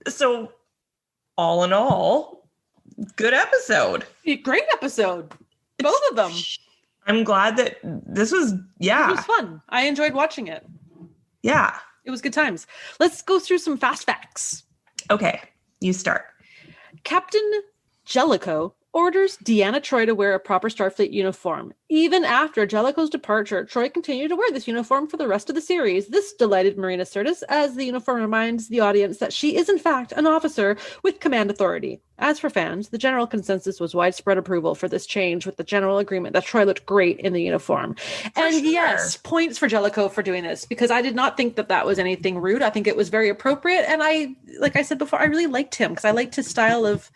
So all in all, good episode. Great episode. Both of them. I'm glad that this was, It was fun. I enjoyed watching it. Yeah. It was good times. Let's go through some fast facts. Okay, you start. Captain Jellico orders Deanna Troi to wear a proper Starfleet uniform. Even after Jellico's departure, Troi continued to wear this uniform for the rest of the series. This delighted Marina Sirtis, as the uniform reminds the audience that she is in fact an officer with command authority. As for fans, the general consensus was widespread approval for this change, with the general agreement that Troi looked great in the uniform. Yes, points for Jellico for doing this, because I did not think that that was anything rude. I think it was very appropriate. And I, like I said before, I really liked him because I liked his style of,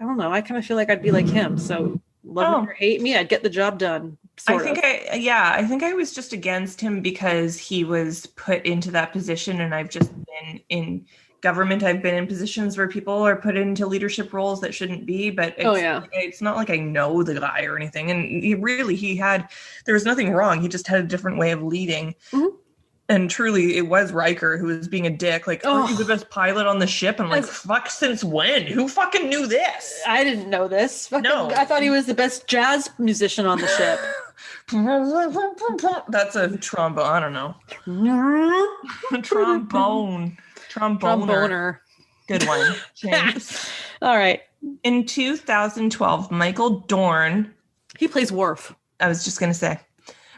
I don't know, I kind of feel like I'd be like him. So love me or hate me, I'd get the job done. I think I was just against him because he was put into that position, and I've just been in government. I've been in positions where people are put into leadership roles that shouldn't be, but it's not like I know the guy or anything. And there was nothing wrong. He just had a different way of leading. Mm-hmm. And truly, it was Riker who was being a dick. Like, aren't you the best pilot on the ship? I'm like, fuck, since when? Who fucking knew this? I didn't know this. No. I thought he was the best jazz musician on the ship. That's a trombone. I don't know. Tromboner. Good one. James. All right. In 2012, Michael Dorn. He plays Worf. I was just going to say.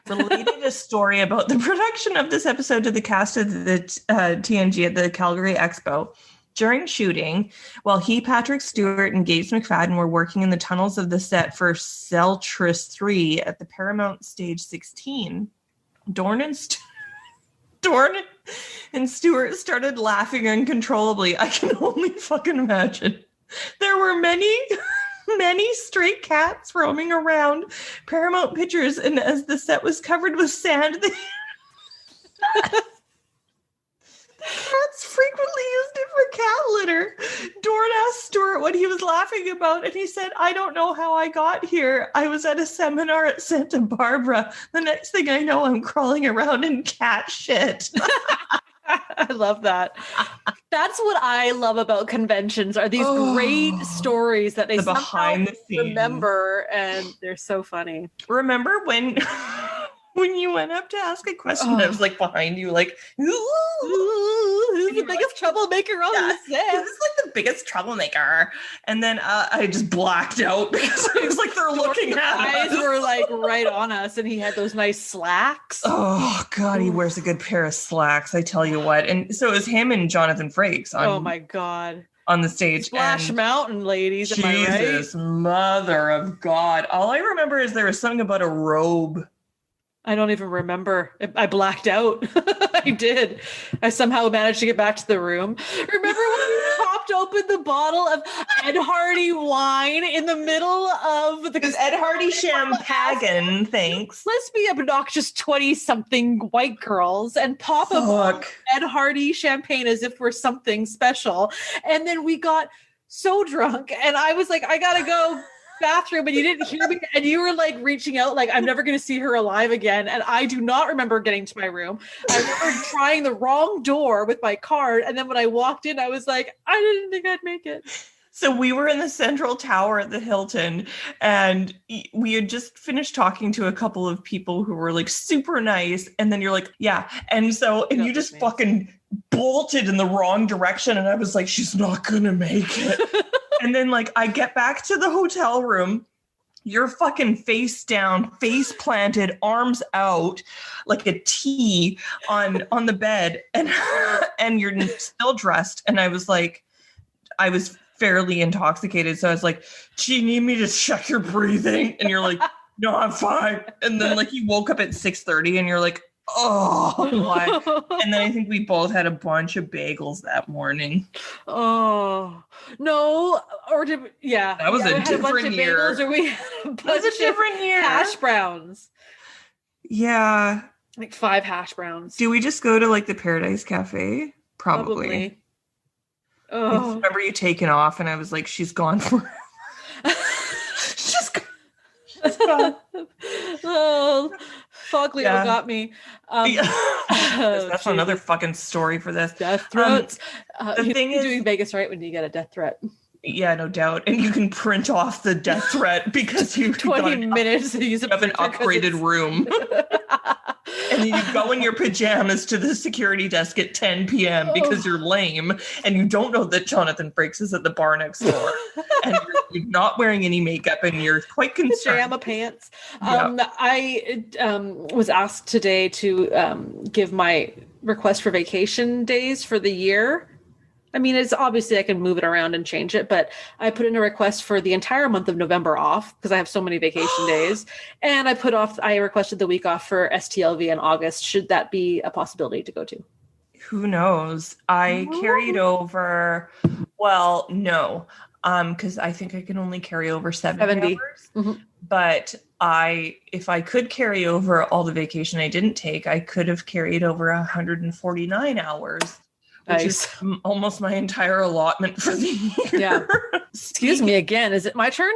Related a story about the production of this episode to the cast of the TNG at the Calgary Expo. During shooting, while he, Patrick Stewart, and Gates McFadden were working in the tunnels of the set for Celtris 3 at the Paramount Stage 16, Dorn and Stewart started laughing uncontrollably. I can only fucking imagine. There were many stray cats roaming around Paramount Pictures, and as the set was covered with sand, cats frequently used it for cat litter. Dorn asked Stewart what he was laughing about, and he said, "I don't know how I got here. I was at a seminar at Santa Barbara. The next thing I know, I'm crawling around in cat shit." I love that. That's what I love about conventions, are these great stories that they behind the scenes remember, and they're so funny. Remember when you went up to ask a question, I was like behind you, like, who's the biggest troublemaker on the set? Who's like the biggest troublemaker? And then I just blacked out because it was like they're looking at us. Eyes were like right on us, and he had those nice slacks. Oh God, he wears a good pair of slacks, I tell you what. And so it was him and Jonathan Frakes oh my God. On the stage. Splash Mountain, ladies. Jesus, am I right? Mother of God. All I remember is there was something about a robe. I don't even remember. I blacked out. I did. I somehow managed to get back to the room. Remember when we popped open the bottle of Ed Hardy wine in the middle of the... Ed Hardy champagne, thanks. Let's be obnoxious 20-something white girls and pop a Ed Hardy champagne as if we're something special. And then we got so drunk, and I was like, I gotta go bathroom, and you didn't hear me, and you were like reaching out like I'm never going to see her alive again. And I do not remember getting to my room. I remember trying the wrong door with my card, and then when I walked in, I was like, I didn't think I'd make it. So we were in the central tower at the Hilton, and we had just finished talking to a couple of people who were like super nice, and then you're like, yeah, and so you just fucking bolted in the wrong direction, and I was like, she's not gonna make it. And then, like, I get back to the hotel room, you're fucking face down, face planted, arms out, like a T on the bed, and you're still dressed. And I was fairly intoxicated, so I was like, "Do you need me to check your breathing?" And you're like, "No, I'm fine." And then, like, you woke up at 6:30, and you're like, Oh, why? And then I think we both had a bunch of bagels that morning. Oh, no. Or That was a different year. Bagels, or we had a bunch a different year. Hash browns. Yeah. Like 5 hash browns. Do we just go to like the Paradise Cafe? Probably. Oh. I remember you taking off and I was like, she's gone forever. She's gone. Oh, fuck, Leo got me. That's another fucking story for this. Death threats. The thing is, doing Vegas right when you get a death threat. Yeah, no doubt. And you can print off the death threat because you 20 minutes. You have an upgraded room. And then you go in your pajamas to the security desk at 10 p.m. because you're lame and you don't know that Jonathan Frakes is at the bar next door. And you're not wearing any makeup and you're quite concerned. Pajama pants. I was asked today to give my request for vacation days for the year. I mean, it's obviously I can move it around and change it, but I put in a request for the entire month of November off because I have so many vacation days. And I requested the week off for STLV in August. Should that be a possibility to go to? Who knows? I carried over, well, no, because I think I can only carry over 70 hours. Mm-hmm. But if I could carry over all the vacation I didn't take, I could have carried over 149 hours. Which is almost my entire allotment for the year. Yeah. Excuse me again. Is it my turn?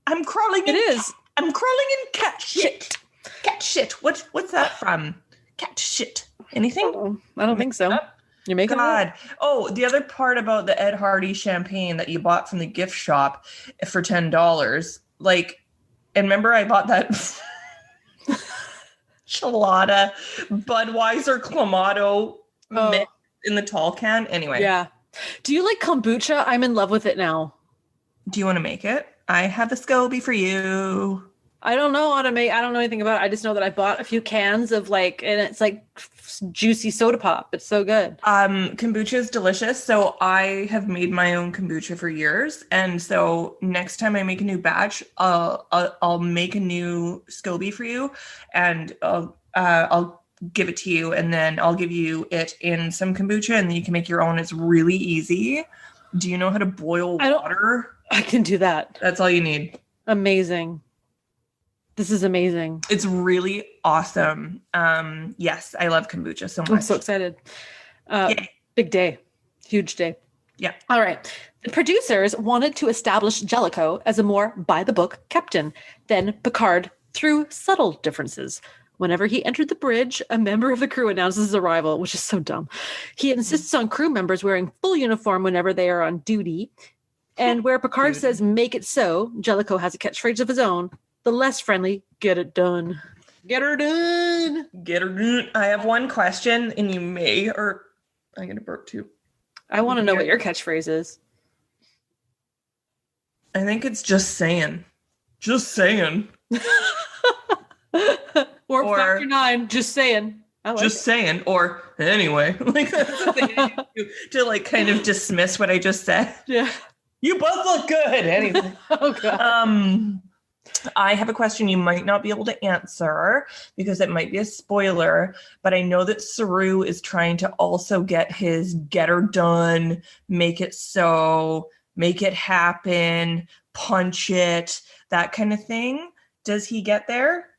I'm crawling in. It is. I'm crawling in cat shit. Cat shit. What's that from? Cat shit. Anything? I don't think so. You're making God. Oh, the other part about the Ed Hardy champagne that you bought from the gift shop for $10. Like, and remember I bought that Chelada Budweiser Clamato mix in the tall can. Anyway. Yeah. Do you like kombucha? I'm in love with it now. Do you want to make it? I have the SCOBY for you. I don't know how to make. I don't know anything about it. I just know that I bought a few cans of and it's like juicy soda pop. It's so good. Kombucha is delicious. So I have made my own kombucha for years. And so next time I make a new batch, I'll make a new SCOBY for you and I'll give it to you, and then I'll give you it in some kombucha, and then you can make your own. It's really easy. Do you know how to boil water? I can do that. That's all you need. Amazing. This is amazing. It's really awesome. Yes, I love kombucha so much. I'm so excited. Big day. Huge day. Yeah. All right. The producers wanted to establish Jellico as a more by-the-book captain than Picard through subtle differences. Whenever he entered the bridge, a member of the crew announces his arrival, which is so dumb. He insists on crew members wearing full uniform whenever they are on duty. And where Picard says, make it so, Jellico has a catchphrase of his own. The less friendly, get it done. Get her done. Get her done. I have one question, and you may, or I'm going to burp too. I want to know what your catchphrase is. I think it's just saying. Just saying. Or Factor 9, just saying. Just saying. Or anyway. Like that's the thing to like kind of dismiss what I just said. Yeah. You both look good. Anyway. Oh God. I have a question you might not be able to answer because it might be a spoiler, but I know that Saru is trying to also get his get her done, make it so, make it happen, punch it, that kind of thing. Does he get there?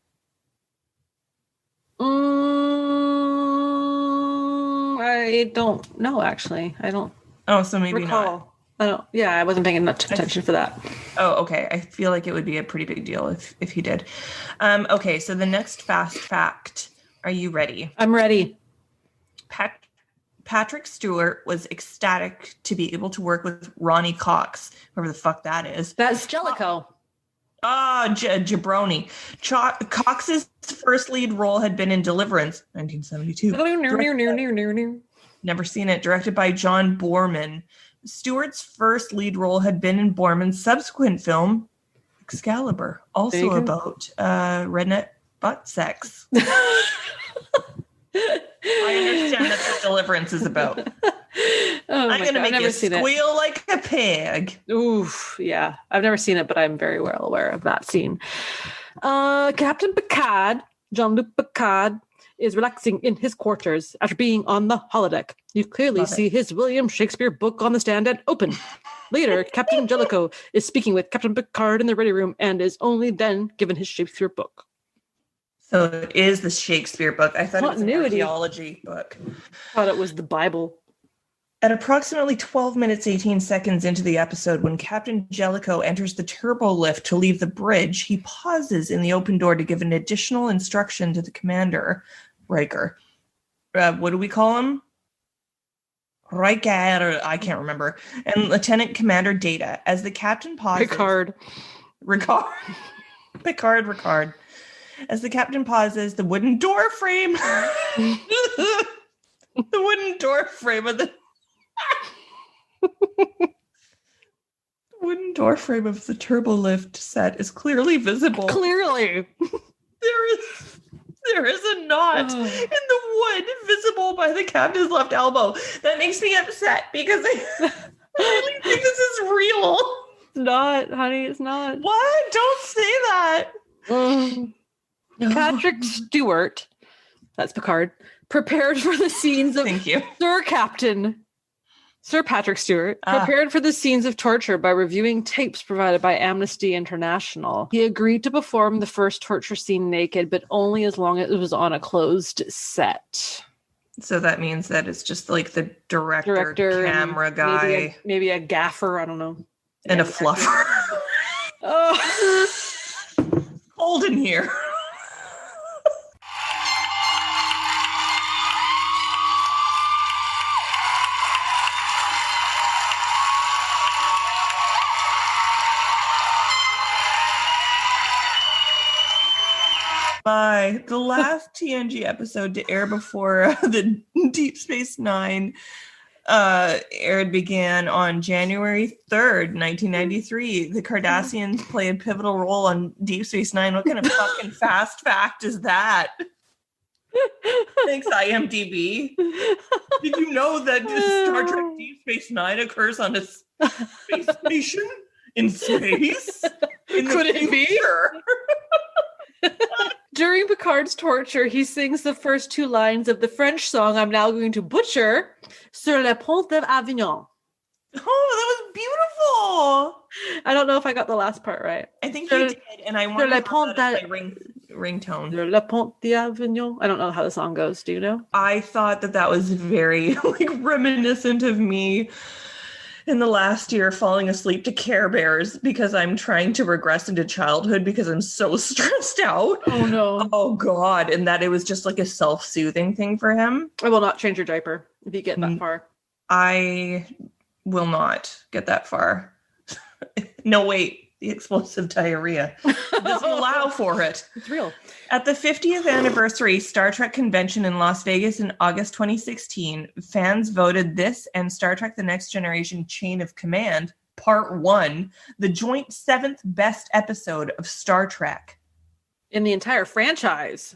I don't know, actually. I don't. Oh, so maybe recall. Not. I don't. Yeah, I wasn't paying enough attention for that. Oh, okay. I feel like it would be a pretty big deal if he did. Okay, so the next fast fact. Are you ready? I'm ready. Patrick Stewart was ecstatic to be able to work with Ronnie Cox, whoever the fuck that is. That's Jellico. Jabroni. Cox's first lead role had been in Deliverance, 1972. Never seen it. Directed by John Boorman. Stewart's first lead role had been in Boorman's subsequent film, Excalibur, also about redneck butt sex. I understand that's what Deliverance is about. I'm going to make you squeal like a pig. Oof, yeah. I've never seen it, but I'm very well aware of that scene. Captain Picard, Jean-Luc Picard, is relaxing in his quarters after being on the holodeck. You clearly see his William Shakespeare book on the stand and open. Later, Captain Jellico is speaking with Captain Picard in the ready room and is only then given his Shakespeare book. So it is the Shakespeare book. I thought it was an archaeology book. I thought it was the Bible. At approximately 12 minutes, 18 seconds into the episode, when Captain Jellico enters the turbo lift to leave the bridge, he pauses in the open door to give an additional instruction to the commander, Riker. What do we call him? Riker, I can't remember. And Lieutenant Commander Data. As the captain pauses... Picard. As the captain pauses, the wooden door frame... the wooden door frame of the... wooden door frame of the turbolift set is clearly visible. Clearly. There is a knot in the wood visible by the captain's left elbow. That makes me upset because I really think this is real. It's not, honey, it's not. What? Don't say that. Patrick Stewart, that's Picard, prepared for the scenes of Thank you. Sir Patrick Stewart prepared for the scenes of torture by reviewing tapes provided by Amnesty International. He agreed to perform the first torture scene naked, but only as long as it was on a closed set. So that means that it's just like the director camera guy. Maybe a gaffer, I don't know. And a fluffer. Oh. Cold in here. The last TNG episode to air before the Deep Space Nine aired began on January 3rd, 1993. The Cardassians play a pivotal role on Deep Space Nine. What kind of fucking fast fact is that? Thanks, IMDb. Did you know that Star Trek Deep Space Nine occurs on a space station in space? Could it be? During Picard's torture, he sings the first two lines of the French song I'm now going to butcher, Sur le pont d'Avignon. Oh, that was beautiful. I don't know if I got the last part right. I think you did, and I wanted to put that as my ringtone. Sur le pont d'Avignon. I don't know how the song goes. Do you know? I thought that was very reminiscent of me in the last year falling asleep to Care Bears because I'm trying to regress into childhood because I'm so stressed out. Oh, no. Oh, God. And that it was just like a self-soothing thing for him. I will not change your diaper if you get that far. I will not get that far. No, wait. The explosive diarrhea doesn't allow for it. It's real. At the 50th anniversary Star Trek convention in Las Vegas in August 2016, fans voted this and Star Trek The Next Generation Chain of Command, Part 1, the joint 7th best episode of Star Trek. In the entire franchise.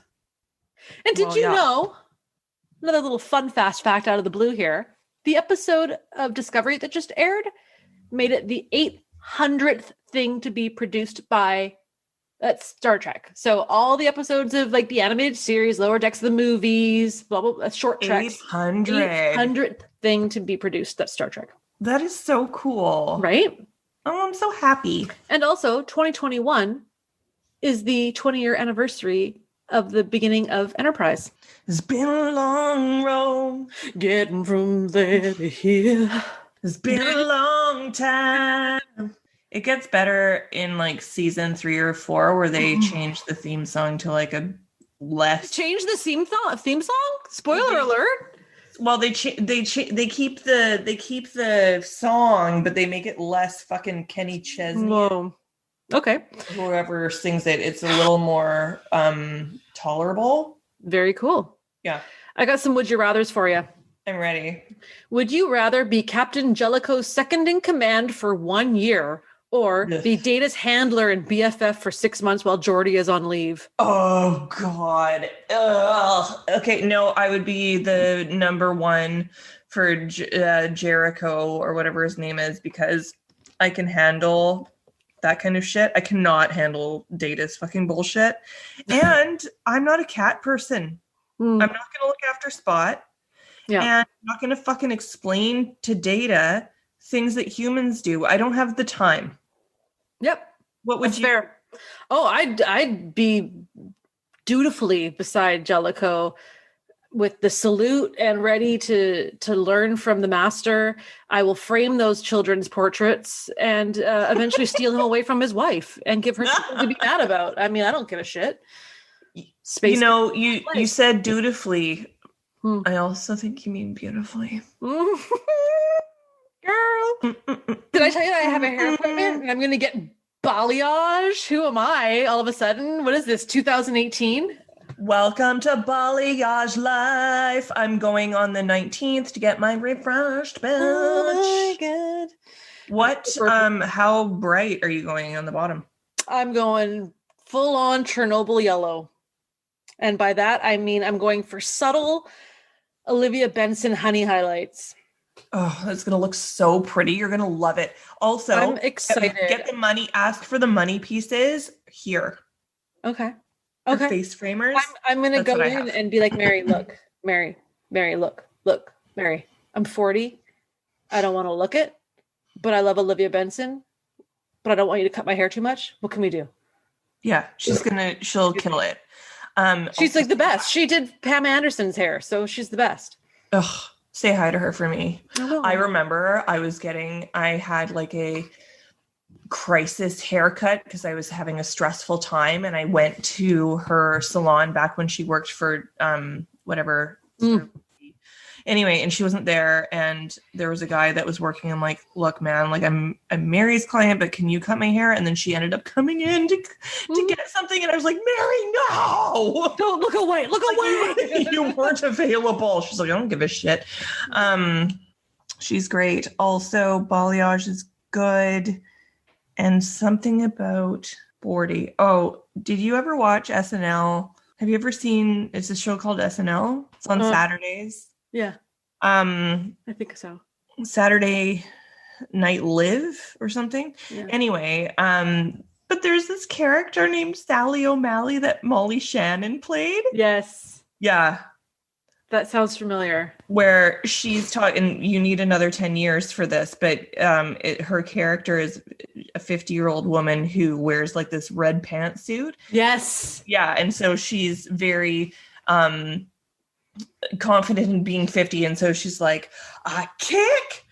And did you know, another little fun fast fact out of the blue here, the episode of Discovery that just aired made it the 800th thing to be produced by Star Trek. So all the episodes of the animated series, Lower Decks, the movies, blah, blah, blah, short treks. 800th thing to be produced. That's Star Trek. That is so cool. Right? Oh, I'm so happy. And also 2021 is the 20-year anniversary of the beginning of Enterprise. It's been a long road getting from there to here. It's been a long time. It gets better in season 3 or 4 where they change the theme song to a less. Change the theme song? Spoiler alert. Well, they keep the song, but they make it less fucking Kenny Chesney. Whoa. Okay. Whoever sings it, it's a little more tolerable. Very cool. Yeah. I got some would you rathers for you. I'm ready. Would you rather be Captain Jellico's second in command for 1 year or be Data's handler and BFF for 6 months while Geordi is on leave? Oh, God. Ugh. Okay, no, I would be the number one for Jellico or whatever his name is because I can handle that kind of shit. I cannot handle Data's fucking bullshit. And I'm not a cat person. I'm not going to look after Spot. Yeah. And I'm not going to fucking explain to Data things that humans do. I don't have the time. Yep. What would That's you? fair. Oh, I'd be dutifully beside Jellico with the salute and ready to learn from the master. I will frame those children's portraits and eventually steal him away from his wife and give her something to be mad about. I mean, I don't give a shit. Space. You know, you said dutifully. Hmm. I also think you mean beautifully. Girl. Did I tell you I have a hair appointment and I'm going to get balayage? Who am I all of a sudden? What is this, 2018? Welcome to Balayage Life. I'm going on the 19th to get my refreshed bitch. Oh my God. What, how bright are you going on the bottom? I'm going full on Chernobyl yellow. And by that, I mean, I'm going for subtle Olivia Benson honey highlights. Oh, that's going to look so pretty. You're going to love it. Also, I'm excited. Get the money, ask for the money pieces here. Okay. Or face framers. I'm going to go in and be like, Mary, look, Mary, look, Mary, I'm 40. I don't want to look it, but I love Olivia Benson, but I don't want you to cut my hair too much. What can we do? Yeah, she'll kill it. She's like the best. She did Pam Anderson's hair, so she's the best. Ugh, say hi to her for me. I remember I had like a crisis haircut because I was having a stressful time, and I went to her salon back when she worked for whatever. Anyway, and she wasn't there, and there was a guy that was working. I'm like, look, man, like I'm Mary's client, but can you cut my hair? And then she ended up coming in to get something, and I was like, Mary, no, don't look away, you weren't available. She's like, I don't give a shit. She's great. Also, balayage is good, and something about 40. Oh, did you ever watch SNL? Have you ever seen? It's a show called SNL. It's on Saturdays. Yeah. I think so. Saturday Night Live or something. Yeah. Anyway, but there's this character named Sally O'Malley that Molly Shannon played. Yes. Yeah. That sounds familiar. Where she's talking, you need another 10 years for this, but her character is a 50-year-old woman who wears like this red pantsuit. Yes. Yeah, and so she's very confident in being 50, and so she's like, I kick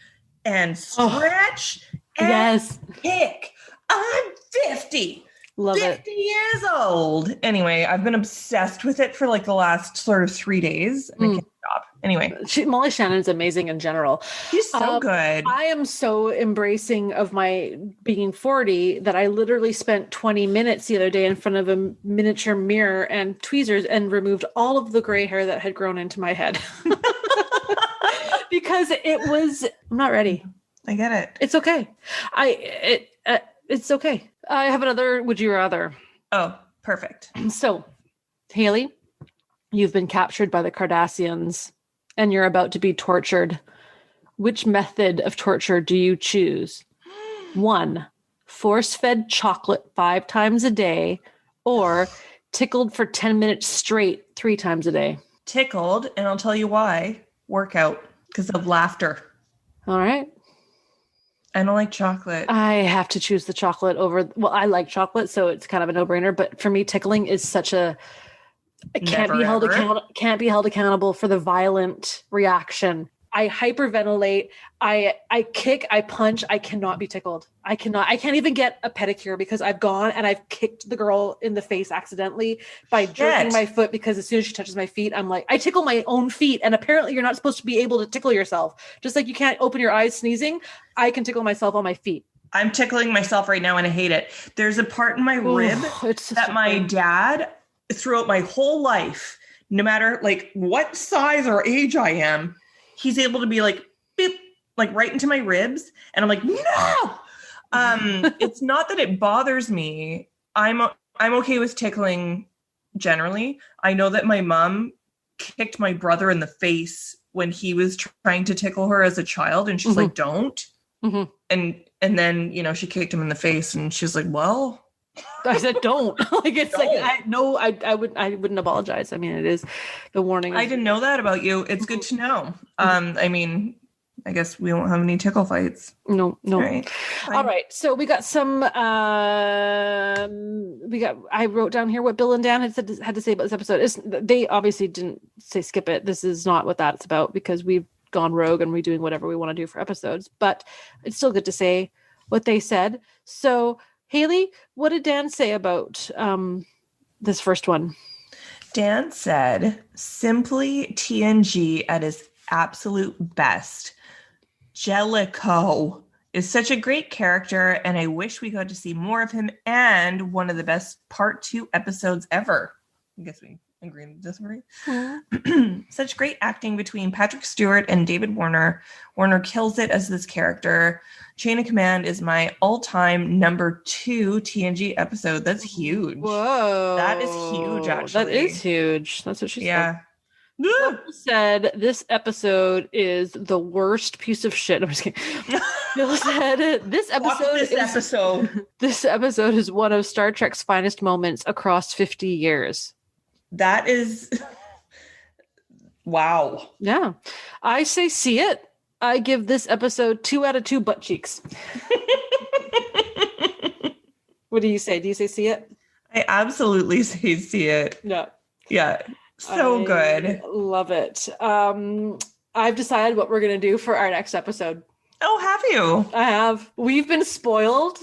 and stretch and kick. I'm 50. Love 50 years old. Anyway, I've been obsessed with it for like the last sort of 3 days, and I can't stop. Anyway, Molly Shannon's amazing in general. She's so good. I am so embracing of my being 40 that I literally spent 20 minutes the other day in front of a miniature mirror and tweezers and removed all of the gray hair that had grown into my head. Because I'm not ready. I get it. It's okay. It's okay. I have another would you rather. Oh, perfect. So, Haley, you've been captured by the Cardassians and you're about to be tortured. Which method of torture do you choose? 1, force-fed chocolate 5 times a day, or tickled for 10 minutes straight 3 times a day? Tickled, and I'll tell you why. Workout, because of laughter. All right. I don't like chocolate. I have to choose the chocolate over. Well, I like chocolate, so it's kind of a no-brainer. But for me, tickling is such a can't be held accountable for the violent reaction. I hyperventilate. I kick. I punch. I cannot be tickled. I can't even get a pedicure because I've gone and I've kicked the girl in the face accidentally by jerking my foot, because as soon as she touches my feet, I'm like, I tickle my own feet. And apparently you're not supposed to be able to tickle yourself. Just like you can't open your eyes sneezing, I can tickle myself on my feet. I'm tickling myself right now and I hate it. There's a part in my rib that my dad, throughout my whole life, no matter like what size or age I am, he's able to be like, beep, like right into my ribs. And I'm like, no. It's not that it bothers me. I'm okay with tickling generally. I know that my mom kicked my brother in the face when he was trying to tickle her as a child. And she's like, don't. And then, she kicked him in the face and she's like, well, I said, don't. Like, it's Don't. like, I wouldn't apologize. I mean, it is the warning. I didn't know that about you. It's good to know. I mean, I guess we won't have any tickle fights. No. All right. All right. So we got some, I wrote down here what Bill and Dan had to say about this episode. They obviously didn't say skip it. This is not what that's about because we've gone rogue and we're doing whatever we want to do for episodes, but it's still good to say what they said. So Haley, what did Dan say about this first one? Dan said, simply TNG at his absolute best. Jellico is such a great character, and I wish we got to see more of him, and one of the best part 2 episodes ever. I guess we agree and disagree. Such great acting between Patrick Stewart and David Warner. Warner kills it as this character. Chain of Command is my all-time number 2 TNG episode. That's huge. Whoa. That is huge, actually. That is huge. That's what she said. Yeah. Bill said this episode is the worst piece of shit. I'm just kidding. Bill said this episode is one of Star Trek's finest moments across 50 years. That is wow. Yeah. I say see it. I give this episode 2 out of 2 butt cheeks. What do you say? Do you say see it? I absolutely say see it. Yeah. So good. Love it. I've decided what we're going to do for our next episode. Oh, have you? I have. We've been spoiled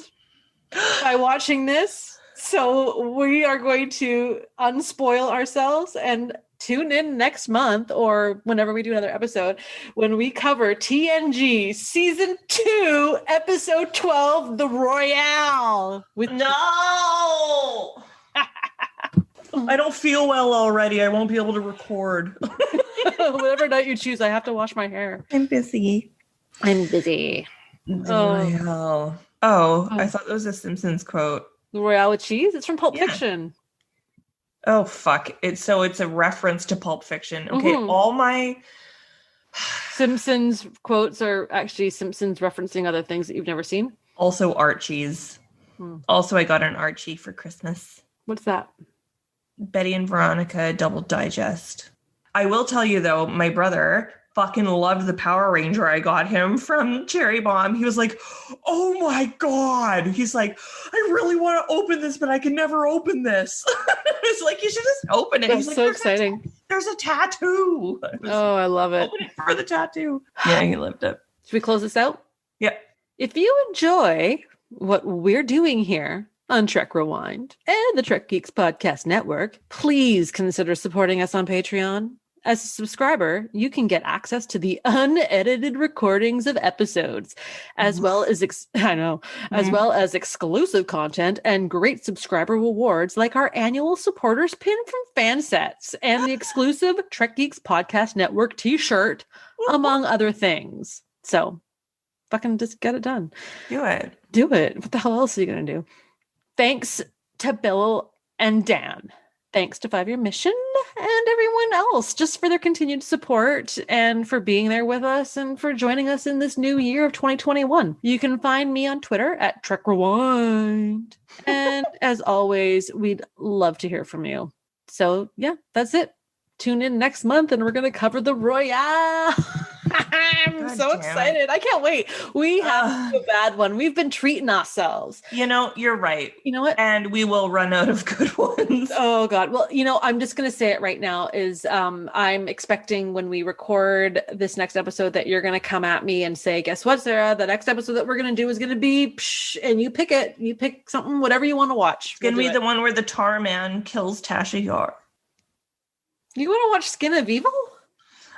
by watching this. So we are going to unspoil ourselves and tune in next month or whenever we do another episode when we cover TNG Season 2, Episode 12, The Royale. No! I don't feel well already. I won't be able to record. Whatever night you choose, I have to wash my hair. I'm busy. The Royale. Oh, I thought that was a Simpsons quote. The Royale with cheese? It's from Pulp Fiction. Oh, fuck. It's a reference to Pulp Fiction. Okay, all my Simpsons quotes are actually Simpsons referencing other things that you've never seen. Also Archie's. Also, I got an Archie for Christmas. What's that? Betty and Veronica Double Digest. I will tell you, though, my brother fucking loved the Power Ranger I got him from Cherry Bomb. He was like, oh my God. He's like, I really want to open this, but I can never open this. It's like, you should just open it. That's so exciting. There's a tattoo. I love it. Open it for the tattoo. Yeah, he loved it. Should we close this out? Yeah. If you enjoy what we're doing here on Trek Rewind and the Trek Geeks Podcast Network, please consider supporting us on Patreon. As a subscriber, you can get access to the unedited recordings of episodes, as well as exclusive content and great subscriber rewards like our annual supporters pin from Fansets and the exclusive Trek Geeks Podcast Network t-shirt, among other things. So, fucking just get it done. Do it. What the hell else are you going to do? Thanks to Bill and Dan. Thanks to 5 Year Mission and everyone else just for their continued support and for being there with us and for joining us in this new year of 2021. You can find me on Twitter at Trek Rewind. And as always, we'd love to hear from you. So yeah, that's it. Tune in next month and we're going to cover the Royale. I'm so excited. I can't wait. We have a bad one. We've been treating ourselves. You're right. You know what? And we will run out of good ones. Oh, God. Well, I'm just going to say it right now is I'm expecting when we record this next episode that you're going to come at me and say, guess what, Sarah? The next episode that we're going to do is going to be, and you pick it. You pick something, whatever you want to watch. It's going to be the one where the tar man kills Tasha Yar. You want to watch Skin of Evil?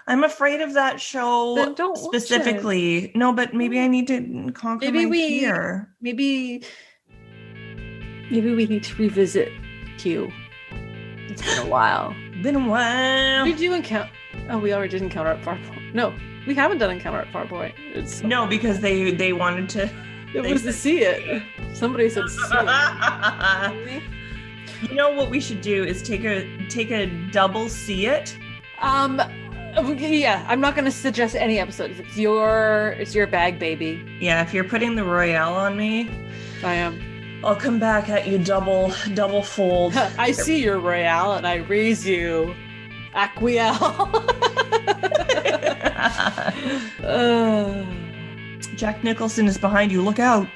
I'm afraid of that show then don't specifically. No, but maybe I need to conquer my fear. Maybe we need to revisit Q. It's been a while. We do encounter. Oh, we already did Encounter at Farpoint. No, we haven't done Encounter at Farpoint. No, because they wanted to. It was to see it. Somebody said see it. You know what we should do is take a double see it. Yeah, I'm not going to suggest any episodes. It's your bag, baby. Yeah, if you're putting the Royale on me, I am. I'll come back at you double fold. I see your royale and I raise you Aquiel. Jack Nicholson is behind you. Look out.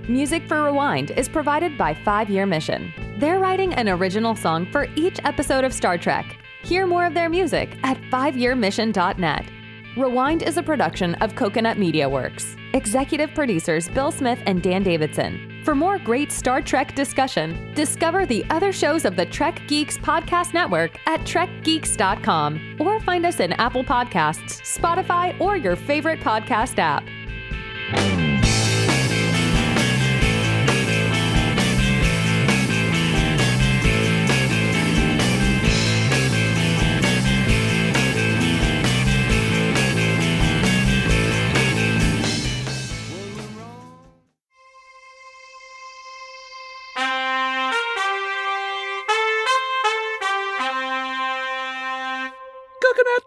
Music for Rewind is provided by 5 Year Mission. They're writing an original song for each episode of Star Trek. Hear more of their music at 5yearmission.net. Rewind is a production of Coconut Media Works. Executive producers Bill Smith and Dan Davidson. For more great Star Trek discussion, discover the other shows of the Trek Geeks Podcast Network at trekgeeks.com or find us in Apple Podcasts, Spotify, or your favorite podcast app. Coconut